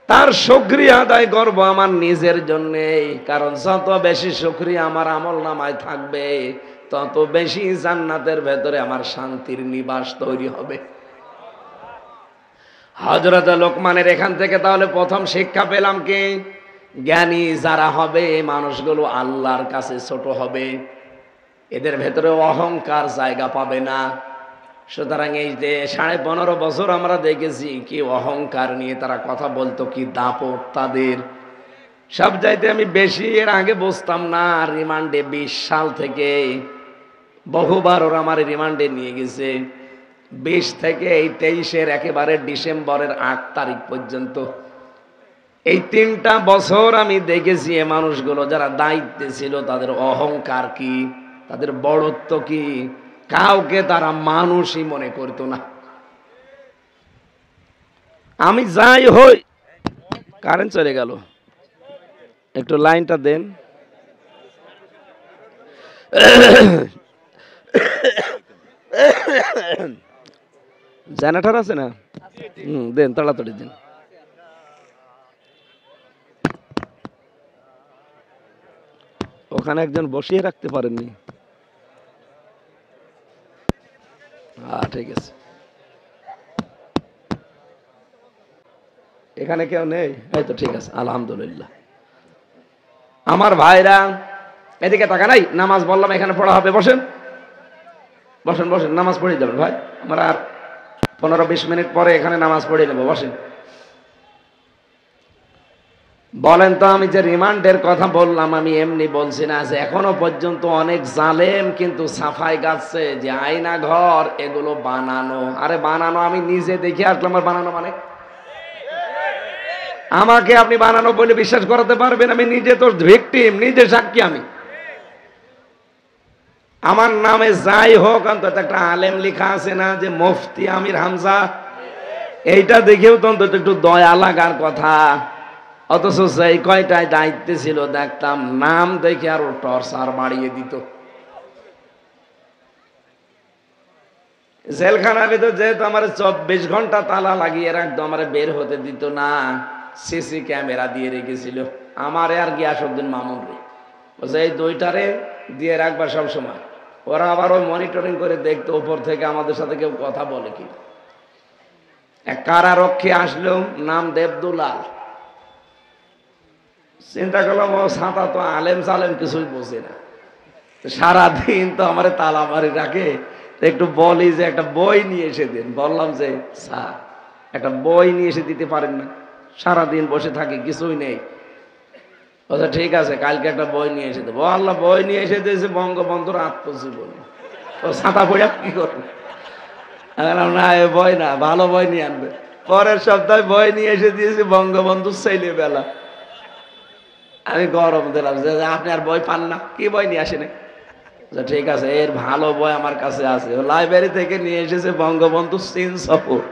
তার শুকরিয়া আদায় করব আমার নিজের জন্যে, কারণ যত বেশি শুকরিয়া আমার আমলনামায় থাকবে, তত বেশি জান্নাতের ভেতরে আমার শান্তির নিবাস তৈরি হবে। হযরত লোকমানের এখান থেকে তাহলে প্রথম শিক্ষা পেলাম কি? জ্ঞানী যারা হবে মানুষগুলো আল্লাহর কাছে ছোট হবে, এদের ভেতরে অহংকার জায়গা পাবে না। সুতরাং এই যে 15.5 বছর আমরা দেখেছি কি অহংকার নিয়ে তারা কথা বলতো, কি দাপট তাদের। সব চাইতে আমি বেশি এর আগে বুঝতাম না, রিমান্ডে 20 সাল থেকে বহুবার ওরা আমার রিমান্ডে নিয়ে গেছে। 20 থেকে এই 23-এর একেবারে ডিসেম্বরের 8 তারিখ পর্যন্ত এই 3টা বছর আমি দেখেছি এ মানুষগুলো যারা দায়িত্বে ছিল তাদের অহংকার কি, তাদের বড়ত্ব কি, কাউকে তারা মানুষই মনে করতো না। আমি যাই হই, কারেন্ট চলে গেল, একটু লাইনটা দেন। জেনারেটর আছে না? দেন, তাড়াতাড়ি দেন। ওখানে একজন বসিয়ে রাখতে পারেননি? ঠিক আছে। এখানে কেউ নেই? এই তো ঠিক আছে, আলহামদুলিল্লাহ। আমার ভাইরা এদিকে টাকা নাই, নামাজ বললাম এখানে পড়া হবে, বসেন বসেন বসেন, নামাজ পড়ে যাবেন ভাই। আমরা আর 15-20 মিনিট পরে এখানে নামাজ পড়ে নেবো, বসেন। বলেন তো, আমি যে রিমান্ডের কথা বললাম, আমি এমনি বলছি না, যে এখনো পর্যন্ত অনেক জালেম কিন্তু সাফাই গাচ্ছে যে আয়না ঘর এগুলো বানানো। আরে বানানো আমি নিজে দেখে আসলাম। আর বানানো মানে আমাকে আপনি বানানো বলে বিশ্বাস করাতে পারবেন? আমি নিজে তো ভিকটিম, নিজে সাক্ষী। আমি আমার নামে যাই হোক, অন্তত একটা আলেম লেখা আছে না, যে মুফতি আমির হামজা, এইটা দেখেও তো অন্তত একটু দয়া লাগার কথা। অথচ সেই কয়টায় দায়িত্বে ছিল দেখতাম, নাম দেখে আরো টর্চার বাড়িয়ে দিত। জেলখানার ভিতর যেহেতু আমার 24 ঘন্টা তালা লাগিয়ে রাখতো, আমার বের হতে দিত না, সিসি ক্যামেরা দিয়ে রেখেছিল। আমারে আর গিয়াসউদ্দিন মামুন রে, বলছে এই দুইটারে দিয়ে রাখবা সব সময়। ওরা আবার ওই মনিটরিং করে দেখতো উপর থেকে আমাদের সাথে কেউ কথা বলে কি। এক কারারক্ষী আসলো, নাম দেবদুলাল। চিন্তা করলাম ও ছাতা তো আলেম সালেম কিছুই বোঝে না, সারাদিন তো আমার তালা মারি রাখে, একটু বলি যে একটা বই নিয়ে এসে দিন। বললাম যে স্যার একটা বই নিয়ে এসে দিতে পারেন না, সারাদিন বসে থাকি কিছুই নেই। বলছে ঠিক আছে, কালকে একটা বই নিয়ে এসে দেবো। আল্লাহ, বই নিয়ে এসে দিয়েছে বঙ্গবন্ধুর আত্মজীবনী। ও ছাতা পড়ে কি করবে? না, এ বই না, ভালো বই নিয়ে আনবে। পরের সপ্তাহে বই নিয়ে এসে দিয়েছে বঙ্গবন্ধুর ছেলেবেলা। আমি গরম দিলাম যে আপনি আর বই পান না, কি বই নিয়ে আসেন? ঠিক আছে, এর ভালো বই আমার কাছে আছে, লাইব্রেরি থেকে নিয়ে এসেছে বঙ্গবন্ধু সিন সফর।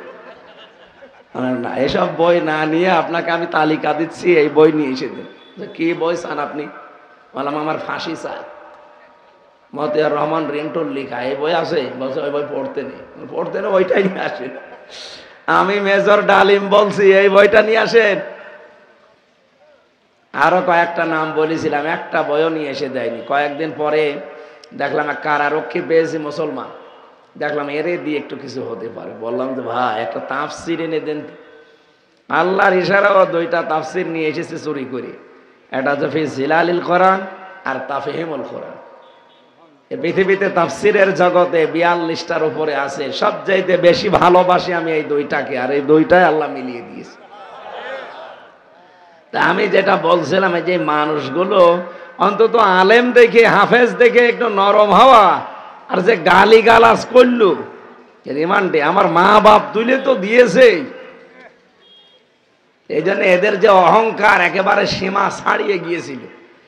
না, এসব বই না নিয়ে আপনাকে আমি তালিকা দিচ্ছি, এই বই নিয়ে এসে দিন। কি বই চান আপনি? বললাম আমার ফাঁসি চাই, মতিয়ার রহমান রিন্টুর লেখা। এই বই আছে? বলছে ওই বই পড়তে নেই। পড়তে নেই, ওইটাই নিয়ে আসেন। আমি মেজর ডালিম বলছি এই বইটা নিয়ে আসেন। আরো কয়েকটা নাম বলেছিলাম, একটা বইও নিয়ে এসে দেয়নি। কয়েকদিন পরে দেখলাম এক কারারক্ষী পেয়েছি মুসলমান, দেখলাম এরে দিয়ে একটু কিছু হতে পারে। বললাম যে ভাই একটা তাফসির এনে দেন। আল্লাহর ইশারাও 2টা তাফসির নিয়ে এসেছে চুরি করে। একটা হচ্ছে ফি জিলালিল কোরআন আর তাফহিমুল কোরআন। এই পৃথিবীতে তাফসিরের জগতে 42টার উপরে আছে, সবচাইতে বেশি ভালোবাসি আমি এই 2টাকে, আর এই 2টাই আল্লাহ মিলিয়ে দিয়েছে। তা আমি যেটা বলছিলাম, এই যে মানুষগুলো অন্তত আলেম দেখে হাফেজ দেখে একটু নরম হওয়া, আর যে গালি গালাজ করলো রিমান্ডে, আমার মা বাপ তুলে তো দিয়েছে। এই জন্য এদের যে অহংকার একেবারে সীমা ছাড়িয়ে গিয়েছিল,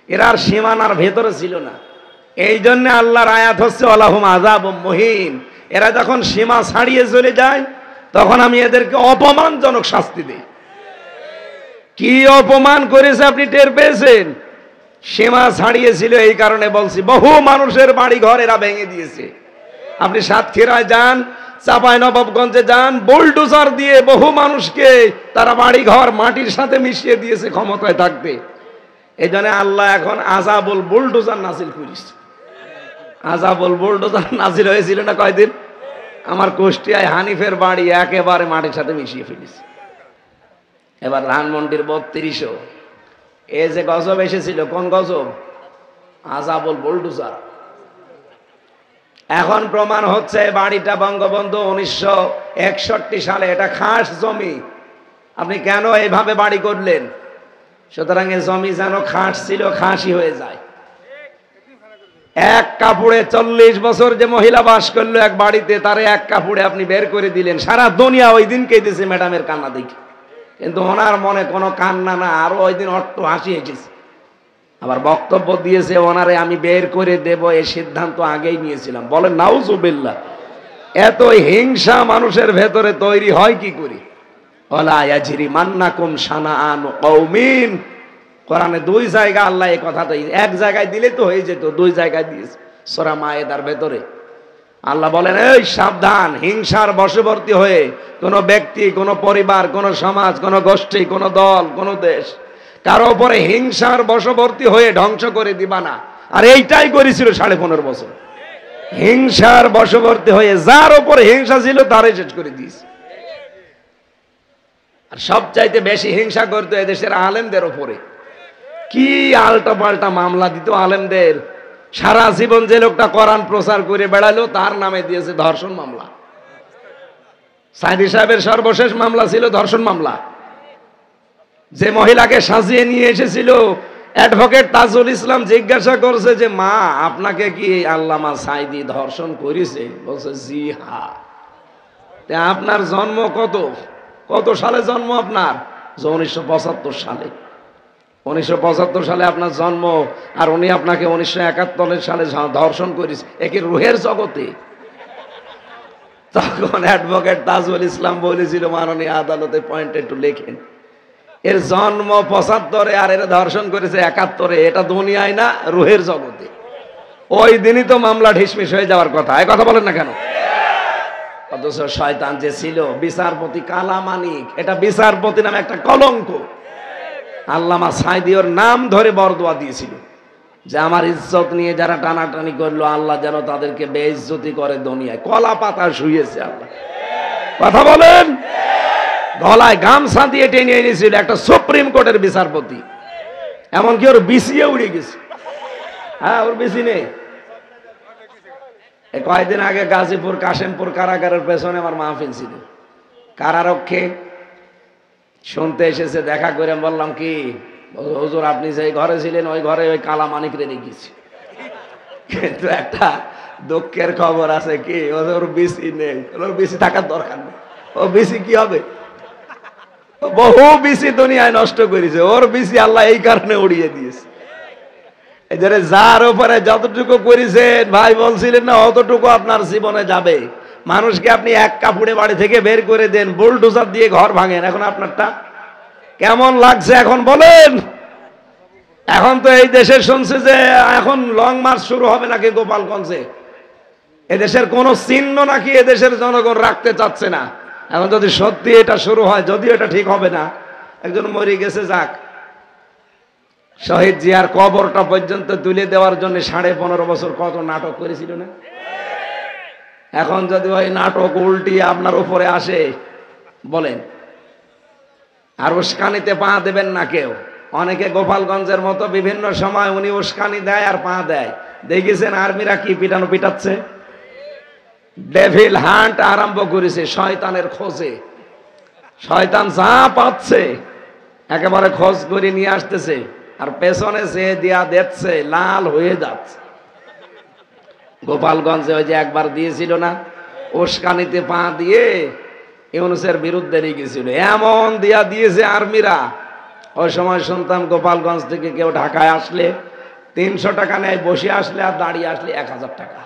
এরা আর সীমানার ভেতরে ছিল না। এই জন্য আল্লাহর আয়াত হচ্ছে আলাহুম আযাবুম মুহিন। এরা যখন সীমা ছাড়িয়ে চলে যায়, তখন আমি এদেরকে অপমানজনক শাস্তি দিই। কি অপমান করেছে আপনি টের পেয়েছেন? সীমা ছাড়িয়েছিল, এই কারণে বলছি বহু মানুষের বাড়ি ঘর এরা ভেঙে দিয়েছে। আপনি সাতক্ষীরায় যান, চাঁপাইনবাবগঞ্জে যান, বুলডোজার দিয়ে বহু মানুষকে তারা বাড়ি ঘর মাটির সাথে মিশিয়ে দিয়েছে ক্ষমতায় থাকতে। এই জন্য আল্লাহ এখন আযাবুল বুলডোজার নাজিল করেছে। আযাবুল বুলডোজার নাজিল হয়েছিল না কয়দিন? আমার কুষ্টিয়ায় হানিফের বাড়ি একেবারে মাটির সাথে মিশিয়ে ফেলেছে। এবার ধানমন্ডির 3200 এ যে গজব এসেছিল, কোন গজব? আযাবুল বুলডোজার। এখন প্রমাণ হচ্ছে বাড়িটা বঙ্গবন্ধু 1961 সালে, এটা খাস জমি। আপনি কেন এইভাবে বাড়ি করলেন? সুতরাং এই জমি যেন খাস ছিল, খাসি হয়ে যায়। এক কাপড়ে 40 বছর যে মহিলা বাস করলো এক বাড়িতে, তারে এক কাপড়ে আপনি বের করে দিলেন। সারা দুনিয়া ওই দিন কেঁদেছে ম্যাডামের কান্না দেখে, কিন্তু ওনার মনে কোনো কান্না না, আরো ওই দিন অট্ট হাসি এসেছে। আবার বক্তব্য দিয়েছে ওনারে আমি বের করে দেব, এই সিদ্ধান্ত আগেই নিয়েছিলাম। বলেন নাউজুবিল্লাহ। এত হিংসা মানুষের ভেতরে তৈরি হয় কি করে? ওয়ালা ইয়াজরিমান্নাকুম শানাআনু কওমিন, কোরআনে 2 জায়গা আল্লাহ এই কথাটা, এক জায়গায় দিলে তো হয়ে যেত, 2 জায়গায় দিয়েছে সূরা মায়েদার ভেতরে। আল্লাহ বলেন এই সাবধান, হিংসার বশবর্তী হয়ে কোন ব্যক্তি, কোন পরিবার, কোন সমাজ, কোন গোষ্ঠী, কোন দল, কোন দেশ কারো উপরে হিংসার বশবর্তী হয়ে ধ্বংস করে দিবা না। আর এইটাই করেছিল 15.5 বছর, হিংসার বশবর্তী হয়ে যার উপরে হিংসা ছিল তারই শেষ করে দিয়েছে। আর সবচাইতে বেশি হিংসা করতো এদেশের আলেমদের উপরে। কি আলটা পাল্টা মামলা দিত আলেমদের। সারা জীবন যে লোকটা কোরআন প্রচার করে বেড়ালো তার নামে দিয়েছে ধর্ষণ মামলা। সাইদি সাহেবের সর্বশেষ মামলা ছিল ধর্ষণ মামলা। যে মহিলাকে সাজিয়ে নিয়ে এসেছিল অ্যাডভোকেট তাজুল ইসলাম জিজ্ঞাসা করছে যে মা আপনাকে কি আল্লামা সাইদি ধর্ষণ করেছে? বলছে জি হ্যাঁ। আপনার জন্ম কত সালে জন্ম আপনার? 1975 সালে। 1975 সালে আপনার জন্ম, আর উনি আপনাকে 1971 সালে ধর্ষণ করেছে, একে রুহের জগতে। তখন অ্যাডভোকেট তাজুল ইসলাম বলেছিল মাননীয় আদালতে পয়েন্ট একটু লেখেন, এর জন্ম 75-এ আর এর ধর্ষণ করেছে 71-এ, এটা দুনিয়ায় না রুহের জগতে। ওই দিনই তো মামলা ঢিসমিস হয়ে যাওয়ার কথা। এই কথা বলেন না কেন? অথচ শয়তান যে ছিল বিচারপতি কালামানিক, এটা বিচারপতি নামে একটা কলঙ্ক। আল্লামা সাইদি ওর নাম ধরে বরদোয়া দিয়েছিল যে আমার ইজ্জত নিয়ে যারা টানাটানি করলো আল্লাহ যেন তাদেরকে বেইজ্জতি করে দুনিয়ায়। কলা পাতা শুয়েছে আল্লাহ। কথা বলেন। গলায় গামছা দিয়ে টেনে এনেছিল একটা সুপ্রিম কোর্টের বিচারপতি, এমনকি ওর বিসিয়ে উড়ে গেছে। হ্যাঁ, ওর বিসি নেই। কয়েকদিন আগে গাজীপুর কাশেমপুর কারাগারের পেছনে আমার মাহফিল ছিল, কারারক্ষে শুনতে এসেছে, দেখা করে বললাম কি হুজুর আপনি যে ঘরে ছিলেন ওই ঘরে ওই কালা মানিক রে রেখেছি, কিন্তু একটা দুঃখের খবর আছে কি ওর বিসি নেই। ওর বিসি থাকার দরকার নেই, ও বিসি কি হবে? বহু বিসি দুনিয়ায় নষ্ট করেছে, ওর বিসি আল্লাহ এই কারণে উড়িয়ে দিয়েছে। এই যে যার উপরে যতটুকু করেছেন ভাই বলছিলেন না অতটুকু আপনার জীবনে যাবে। মানুষকে আপনি এক কাপড়ে বাড়ি থেকে বের করে দেন, বুলডোজার দিয়ে ঘর ভাঙেন, এখন আপনারটা কেমন লাগছে এখন বলেন? এখন তো এই দেশে শুনছে যে এখন লং মার্চ শুরু হবে নাকি গোপালগঞ্জে। এদেশের কোন চিহ্ন নাকি এদেশের জনগণ রাখতে চাচ্ছে না। এখন যদি সত্যি এটা শুরু হয়, যদিও এটা ঠিক হবে না, একজন মরে গেছে যাক, শহীদ জিয়ার কবরটা পর্যন্ত তুলে দেওয়ার জন্য 15.5 বছর কত নাটক করেছিল না? এখন যদি ওই নাটক উল্টিয়ে আপনার উপরে আসে বলেন, আর উস্কানিতে পা দেবেন না কেউ। অনেকে গোপালগঞ্জের মতো বিভিন্ন সময় উনি উস্কানি দেয় আর পা দেয়। দেখেছেন আর্মিরা কি পিটানো পিটাচ্ছে? ডেভিল হান্ট আরম্ভ করেছে শয়তানের খোঁজে। শয়তান যা পাচ্ছে একেবারে খোঁজ করে নিয়ে আসতেছে, আর পেছনে সে দিয়া দেখছে লাল হয়ে যাচ্ছে। গোপালগঞ্জে ওই যে একবার দিয়েছিল না উস্কানিতে পা দিয়ে ইউনূসের বিরুদ্ধে লিখেছিল, এমন দিয়া দিয়েছে আর্মিরা। ওই সময় শুনতাম গোপালগঞ্জ থেকে কেউ ঢাকায় আসলে 300 টাকা নেয়, বসে আসলে আর দাঁড়িয়ে আসলে 1000 টাকা।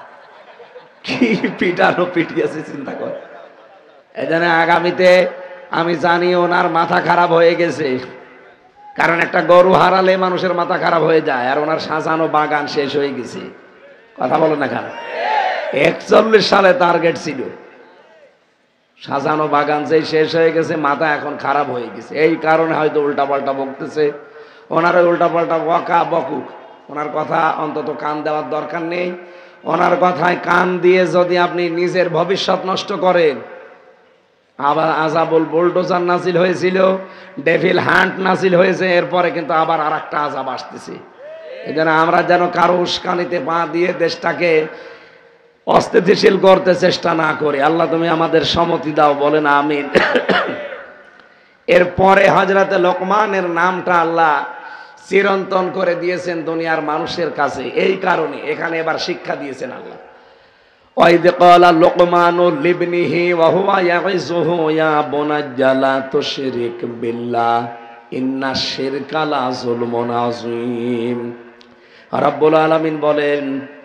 কি পিটানো পিটিয়েছে চিন্তা কর। এই জন্য আগামীতে আমি জানি ওনার মাথা খারাপ হয়ে গেছে, কারণ একটা গরু হারালে মানুষের মাথা খারাপ হয়ে যায়, আর ওনার সাজানো বাগান শেষ হয়ে গেছে। কথা বলো না কেন? 41 সালে টার্গেট ছিল, সাজানো বাগান যেই শেষ হয়ে গেছে, মাথা এখন খারাপ হয়ে গেছে। এই কারণে হয়তো উল্টাপাল্টা বকতেছে। ওনার ওই উল্টাপাল্টা বকা বকুক, ওনার কথা অন্তত কান দেওয়ার দরকার নেই। ওনার কথায় কান দিয়ে যদি আপনি নিজের ভবিষ্যৎ নষ্ট করেন, আবার আজাবুল বুলডোজার নাজিল হয়েছিল, ডেভিল হান্ট নাজিল হয়েছে, এরপরে কিন্তু আবার আর একটা আজাব আসতেছে। এই জন্য আমরা যেন কারো উস্কানিতে পা দিয়ে দেশটাকে অস্থিতিশীল করতে চেষ্টা না করি। আল্লাহ তুমি আমাদের সম্মতি দাও, বলেন আমিন। এরপরে হযরতে লোকমানের নামটা আল্লাহ চিরন্তন করে দিয়েছেন দুনিয়ার মানুষের কাছে। এই কারণে এখানে এবার শিক্ষা দিয়েছেন আল্লাহ। ওয়াইদ ক্বালা লুকমানু লিবনিহি ওয়া হুয়া ইয়াইযুহু ইয়া বুনাইয়া লা তুশরিক বিল্লাহ ইন্নাশ শিরকা লা যুলমুন আযীম। রব্বুল আলামিন বলেন,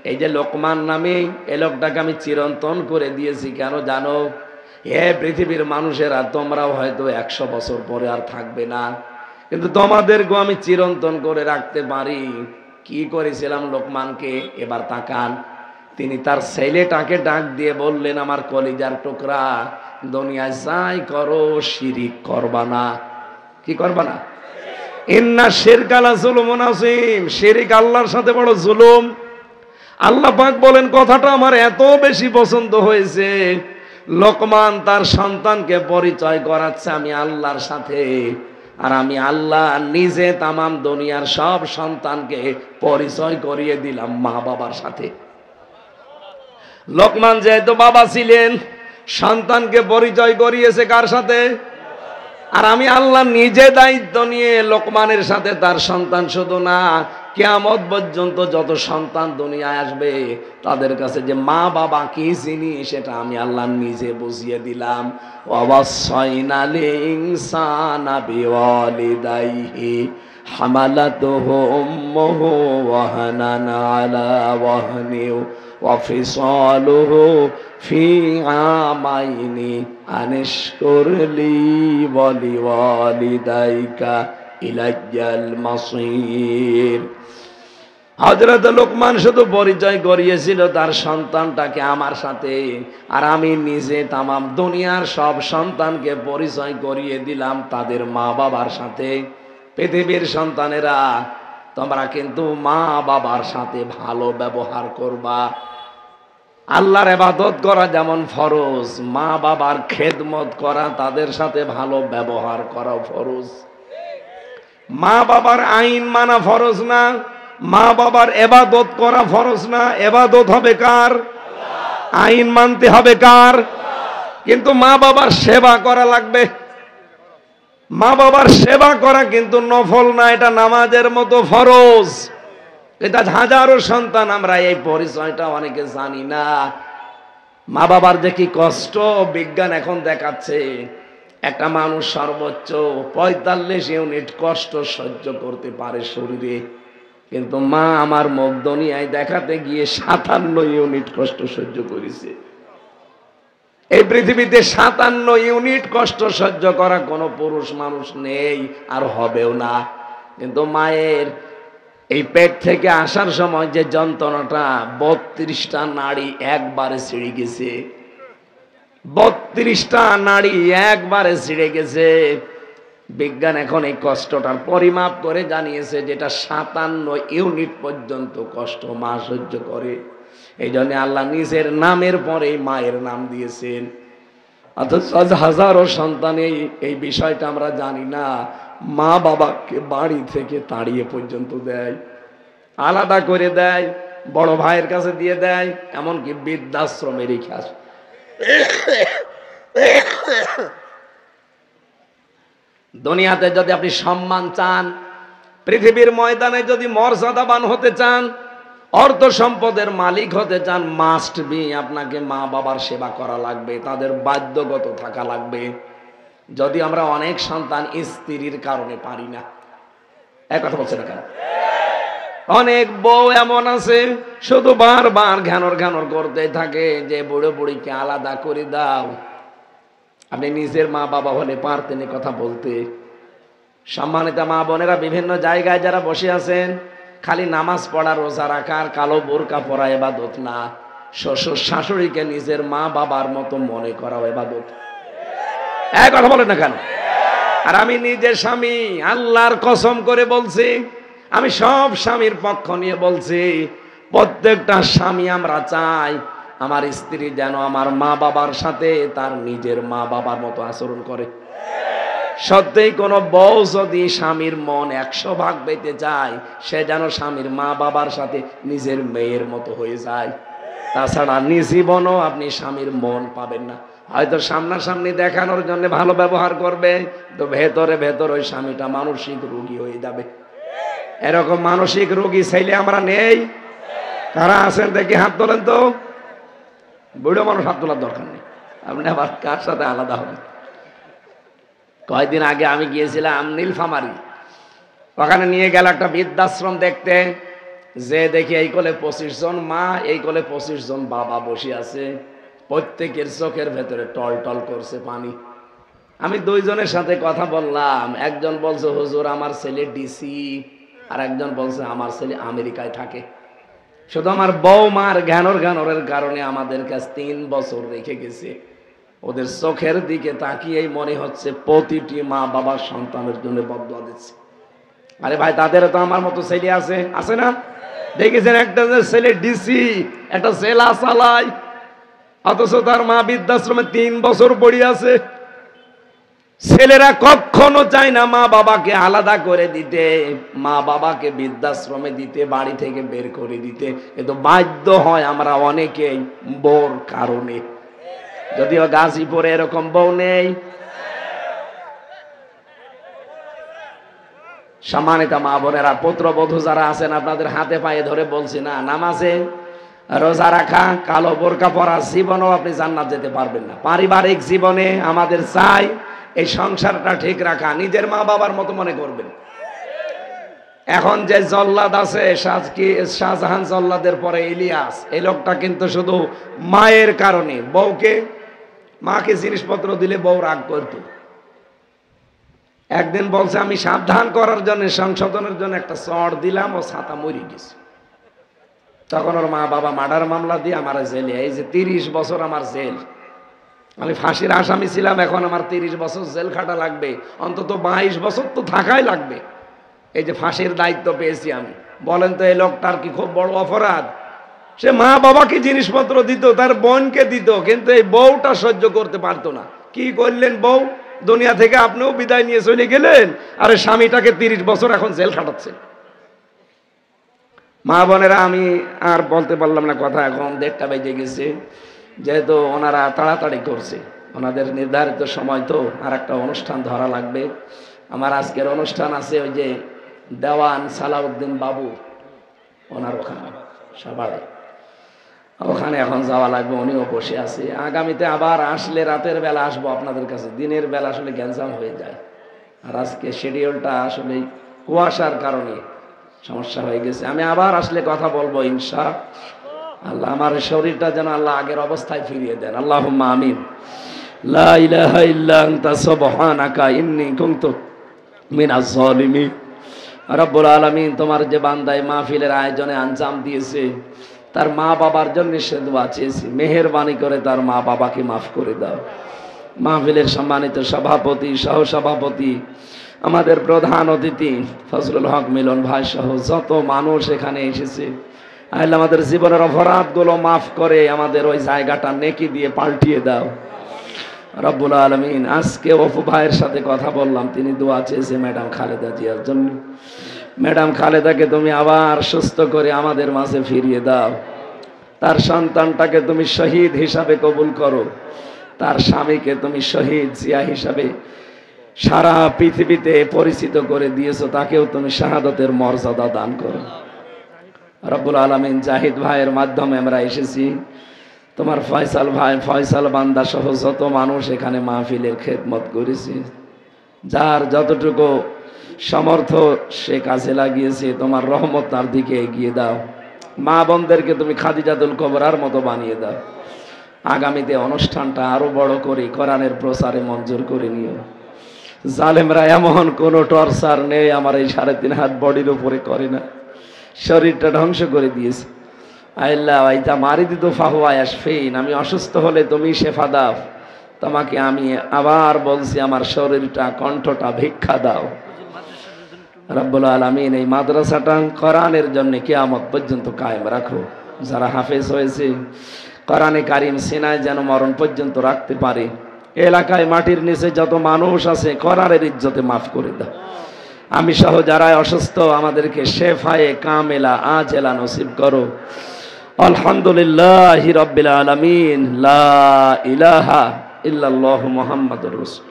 এই যে লোকমান নামে এই লোকটাকে আমি চিরন্তন করে দিয়েছি কেন জানো? হে পৃথিবীর মানুষেরা, তোমরাও হয়তো 100 বছর পরে আর থাকবে না, কিন্তু তোমাদেরকেও আমি চিরন্তন করে রাখতে পারি। কি করেছিলাম লোকমানকে? এবার তাকান। তিনি তার ছেলেটাকে ডাক দিয়ে বললেন, আমার কলিজার টুকরা, দুনিয়ায় যাই করো শিরিক করবা না। কি করবা না? ইন্না শিরকা লা যুলুমুন আযীম, শিরিক আল্লাহর সাথে বড় জুলুম। আল্লাহ পাক বলেন, কথাটা আমার এত বেশি পছন্দ হয়েছে, লোকমান তার সন্তানকে পরিচয় করাচ্ছে আমি আল্লাহর সাথে, আর আমি আল্লাহ নিজে তামাম দুনিয়ার সব সন্তানকে পরিচয় করিয়ে দিলাম মা বাবার সাথে। লোকমান যেহেতু বাবা ছিলেন, সন্তানকে পরিচয় করিয়েছে কার সাথে? আর আমি আল্লাহ নিজে দায়িত্ব নিয়ে লোকমানের সাথে তার সন্তান শুধু না, কিয়ামত পর্যন্ত যত সন্তান দুনিয়ায় আসবে তাদের কাছে যে মা বাবা কি জিনিস সেটা আমি আল্লাহ নিজে বুঝিয়ে দিলাম। ওয়াসাইনাল ইনসানা বিওয়ালিদাইহি হামালাতুহু উম্মুহু ওয়াহানান আলা ওয়াহনি ওয়াফিসালুহু ফি আমাইনি আনিশকুর লি ওয়া লিওয়ালিদাইকা ইলাইয়াল মাসির। হযরত লোকমান শুধু পরিচয় করিয়েছিল তার সন্তানটাকে আমার সাথে, আর আমি নিজে তামাম দুনিয়ার সব সন্তানকে পরিচয় করিয়ে দিলাম তাদের মা বাবার সাথে। পৃথিবীর সন্তানেরা, তোমরা কিন্তু মা বাবার সাথে ভালো ব্যবহার করবা। আল্লাহর ইবাদত করা যেমন ফরজ, মা বাবার খেদমত করা, তাদের সাথে ভালো ব্যবহার করা ফরজ। মা বাবার আইন মানা ফরজ না, মা বাবার ইবাদত করা ফরজ না। ইবাদত হবে কার? আইন মানতে হবে কার? কিন্তু মা বাবার সেবা করা লাগবে। মা বাবার সেবা করা কিন্তু নফল না, এটা নামাজের মতো ফরজ। এটা হাজারো সন্তান আমরা এই পরিচয়টা অনেকে জানি না। মা বাবার যে কি কষ্ট বিজ্ঞান এখন দেখাচ্ছে, একটা মানুষ সর্বোচ্চ 45 ইউনিট কষ্ট সহ্য করতে পারে শরীরে, কিন্তু মা আমার মুখ দুনিয়ায় দেখাতে গিয়ে 57 ইউনিট কষ্ট সহ্য করেছে। এই পৃথিবীতে 57 ইউনিট কষ্ট সহ্য করা কোনো পুরুষ মানুষ নেই, আর হবেও না। কিন্তু মায়ের এই পেট থেকে আসার সময় যে যন্ত্রণাটা, 32টা নাড়ি একবারে ছিঁড়ে গেছে। 32টা নাড়ি একবারে ছিঁড়ে গেছে। বিজ্ঞান এখন এই কষ্টটার পরিমাপ করে জানিয়েছে যেটা 57 ইউনিট পর্যন্ত কষ্ট মা সহ্য করে। এই জন্য আল্লাহ নিজের নামের পরে মায়ের নাম দিয়েছেন। অথচ হাজারো সন্তান এই বিষয়টা আমরা জানি না। মা বাবাকে বাড়ি থেকে তাড়িয়ে পর্যন্ত দেয়, আলাদা করে দেয়, বড় ভাইয়ের কাছে দিয়ে দেয়, এমনকি বৃদ্ধাশ্রমে রেখে আসে। দুনিয়াতে যদি আপনি সম্মান চান, পৃথিবীর ময়দানে যদি মর্যাদাবান হতে চান, অর্থ সম্পদের মালিক হতে চান, মাস্ট বি আপনাকে মা বাবার সেবা করা লাগবে, তাদের বাধ্যগত থাকা লাগবে। যদি আমরা অনেক সন্তান স্ত্রীর কারণে পারি না, এক কথা বলছে না কেন? অনেক বউ এমন আছে শুধু বারবার ঘ্যানর ঘ্যানর করতে থাকে যে বুড়ো বুড়িকে আলাদা করে দাও। আপনি নিজের মা বাবা হলে পারতেন কথা বলতে। সম্মানিত মা বোনেরা, বিভিন্ন জায়গায় যারা বসে আছেন, খালি নামাজ পড়া, রোজা রাখার, কালো বোরকা পরা ইবাদত না, শ্বশুর শাশুড়িকে নিজের মা বাবার মতো মনে করা ইবাদত। এক কথা বলেন না কেন? আর আমি নিজের স্বামী, আল্লাহর কসম করে বলছি, আমি সব স্বামীর পক্ষ নিয়ে বলছি, প্রত্যেকটা স্বামী আমরা চাই আমার স্ত্রী যেন আমার মা বাবার সাথে তার নিজের মা বাবার মতো আচরণ করে। সত্যিই কোনো বউ যদি স্বামীর মন 100 ভাগ পেতে চায়, সে যেন স্বামীর মা বাবার সাথে নিজের মেয়ের মতো হয়ে যায়। তাছাড়া জীবনও আপনি স্বামীর মন পাবেন না। হয়তো সামনাসামনি দেখানোর জন্য ভালো ব্যবহার করবে, তো ভেতরে ভেতর ওই স্বামীটা মানসিক রোগী হয়ে যাবে। এরকম মানসিক রোগী ছেলে আমরা নেই? কারা আছেন দেখি হাত তোলেন তো। বুড়ো মানুষ হাত তোলার দরকার নেই, আপনি আবার কার সাথে আলাদা হবেন। কয়েকদিন আগে আমি গিয়েছিলাম নীলফামারী, ওখানে নিয়ে গেল একটা বৃদ্ধাশ্রম দেখতে। যে দেখি এই কোলে 25 জন মা, এই কোলে 25 জন বাবা বসে আছে, প্রত্যেকের চোখের ভেতরে টল টল করছে পানি। আমি দুইজনের সাথে কথা বললাম, একজন বলছে হুজুর আমার ছেলে ডিসি, আর একজন বলছে আমার ছেলে আমেরিকায় থাকে। শুধু আমার বৌমার ঘ্যানোরের কারণে আমাদের কাছে 3 বছর রেখে গেছে। ওদের চোখের দিকে তাকিয়েই মনে হচ্ছে প্রতিটি মা বাবার সন্তানের জন্য বদদুয়া দিচ্ছে। আরে ভাই, তাদের তো আমার মতো ছেলে আছে, আছে না? দেখেছেন একটা ছেলে ডিসি, একটা জেলা চালায়, অথচ তার মা বৃদ্ধাশ্রমে 3 বছর পড়ে আছে। ছেলেরা কখনো চায় না মা বাবাকে আলাদা করে দিতে, মা বাবাকে বৃদ্ধাশ্রমে দিতে, বাড়ি থেকে বের করে দিতে, কিন্তু বাধ্য হয় আমরা অনেকেই বউর কারণে। যদিও গাজীপুরে এরকম বউ নেই। সম্মানিত মা বোনেরা, পুত্রবধূ যারা আছেন আপনাদের হাতে পায়ে ধরে বলছি না, নামাজে রোজা রাখা, কালো বোরকা পরা জীবনেও আপনি জান্নাত যেতে পারবেন না। পারিবারিক জীবনে আমাদের চাই এই সংসারটা ঠিক রাখা, নিজের মা বাবার মতো মনে করবেন। এখন যে জল্লাদ আছে, শাহজাহান জল্লাদের পরে ইলিয়াস, এই লোকটা কিন্তু শুধু মায়ের কারণে, মাকে জিনিসপত্র দিলে বউ রাগ করত। একদিন বলছে আমি সাবধান করার জন্য, সংশোধনের জন্য একটা চড় দিলাম, ও ছাতা মরে গেছে। তখন ওর মা বাবা মার্ডার মামলা দিয়ে আমার জেলে, এই যে 30 বছর আমার জেল, আমি ফাঁসির আসামি ছিলাম, এখন আমার 30 বছর জেল খাটা লাগবে, অন্তত 22 বছর তো থাকাই লাগবে। এই যে ফাঁসির দায়িত্ব পেয়েছি আমি, বলেন তো এই লোকটার কি খুব বড় অপরাধ? সে মা বাবাকে জিনিসপত্র দিত, তার বোনকে দিত, কিন্তু এই বউটা সহ্য করতে পারতো না। কি করলেন বউ? দুনিয়া থেকে আপনিও বিদায় নিয়ে চলে গেলেন, আরে স্বামীটাকে 30 বছর এখন জেল খাটাচ্ছে। মা বোনেরা, আমি আর বলতে পারলাম না কথা, এখন 1:30 বেজে গেছে। যেহেতু ওনারা তাড়াতাড়ি করছে, ওনাদের নির্ধারিত সময় তো, আর একটা অনুষ্ঠান ধরা লাগবে। আমার আজকের অনুষ্ঠান আছে ওই যে দেওয়ান সালাউদ্দিন বাবু, ওনার ওখানে সবাই, ওখানে এখন যাওয়া লাগবে, উনিও বসে আছে। আগামীতে আবার আসলে রাতের বেলা আসবো আপনাদের কাছে, দিনের বেলা আসলে গ্যাঞ্জাম হয়ে যায়। আর আজকে শিডিউলটা আসলে কুয়াশার কারণে সমস্যা হয়ে গেছে। আমি আবার আসলে কথা বলবো ইনশাআল্লাহ। আমার শরীরটা যেন আল্লাহ আগের অবস্থায় ফিরিয়ে দেন, আল্লাহুম্মা আমিন। লা ইলাহা ইল্লা আনতা সুবহানাকা ইন্নী কুনতু মিনাজ জালিমিন। রব্বুল আলামিন, তোমার যে বান্দায় মাহফিলের আয়োজনে আঞ্জাম দিয়েছে, তার মা বাবার জন্য সে দোয়া চেয়েছি, মেহেরবানি করে তার মা বাবাকে মাফ করে দাও। মাহফিলের সম্মানিত সভাপতি, সহসভাপতি, আমাদের প্রধান অতিথি ফজলুল হক মিলন ভাই সহ যত মানুষ এখানে এসেছে, আল্লাহ আমাদের জীবনের অপরাধগুলো মাফ করে আমাদের ওই জায়গাটা নেকি দিয়ে পাল্টিয়ে দাও রব্বুল আলামিন। আজকে অপু ভাইয়ের সাথে কথা বললাম, তিনি দোয়া চেয়েছে ম্যাডাম খালেদা জিয়ার জন্য। ম্যাডাম খালেদাকে তুমি আবার সুস্থ করে আমাদের মাঝে ফিরিয়ে দাও। তার সন্তানটাকে তুমি শহীদ হিসাবে কবুল করো, তার স্বামীকে তুমি শহীদ জিয়া হিসাবে সারা পৃথিবীতে পরিচিত করে দিয়েছো, তাকেও তুমি শাহাদাতের মর্যাদা দান করো রব্বুল আলামিন। জাহিদ ভাইয়ের মাধ্যমে আমরা এসেছি, তোমার ফয়সাল ভাই, ফয়সাল বান্দা সহ যত মানুষ এখানে মাহফিলের খেদমত করেছে, যার যতটুকু সমর্থ সে কাজে লাগিয়েছে, তোমার রহমত তার দিকে এগিয়ে দাও। মা বোনদেরকে তুমি খাদিজাতুল কুবরার মতো বানিয়ে দাও। আগামীতে অনুষ্ঠানটা আরো বড় করে কোরআনের প্রচারে মঞ্জুর করে নিও। জালেমরা এমন কোন টর্চার নেই আমার এই 3.5 হাত বডির উপরে করে না, শরীরটা ধ্বংস করে দিয়েছে। আল্লাহ আইতা মারি দিত ফাহুয়া ইয়াশফিন, আমি অসুস্থ হলে তুমি শেফা দাও। তোমাকে আমি আবার বলছি, আমার শরীরটা, কণ্ঠটা ভিক্ষা দাও রব্বুল আলামিন। এই মাদ্রাসাটা কোরআনের জন্য কিয়ামত পর্যন্ত কায়েম রাখো। যারা হাফেজ হয়েছে কোরআনে কারিম সিনায় যেন মরণ পর্যন্ত রাখতে পারে। এলাকায় মাটির নিচে যত মানুষ আছে কোরআনের ইজ্জতে মাফ করে দাও। আমি সহ যারা অসুস্থ, আমাদেরকে শেফায়ে কামেলা আজেলা নসিব করো। আলহামদুলিল্লাহি রাব্বিল আলামিন। লা ইলাহা ইল্লাল্লাহু মুহাম্মাদুর রাসূল।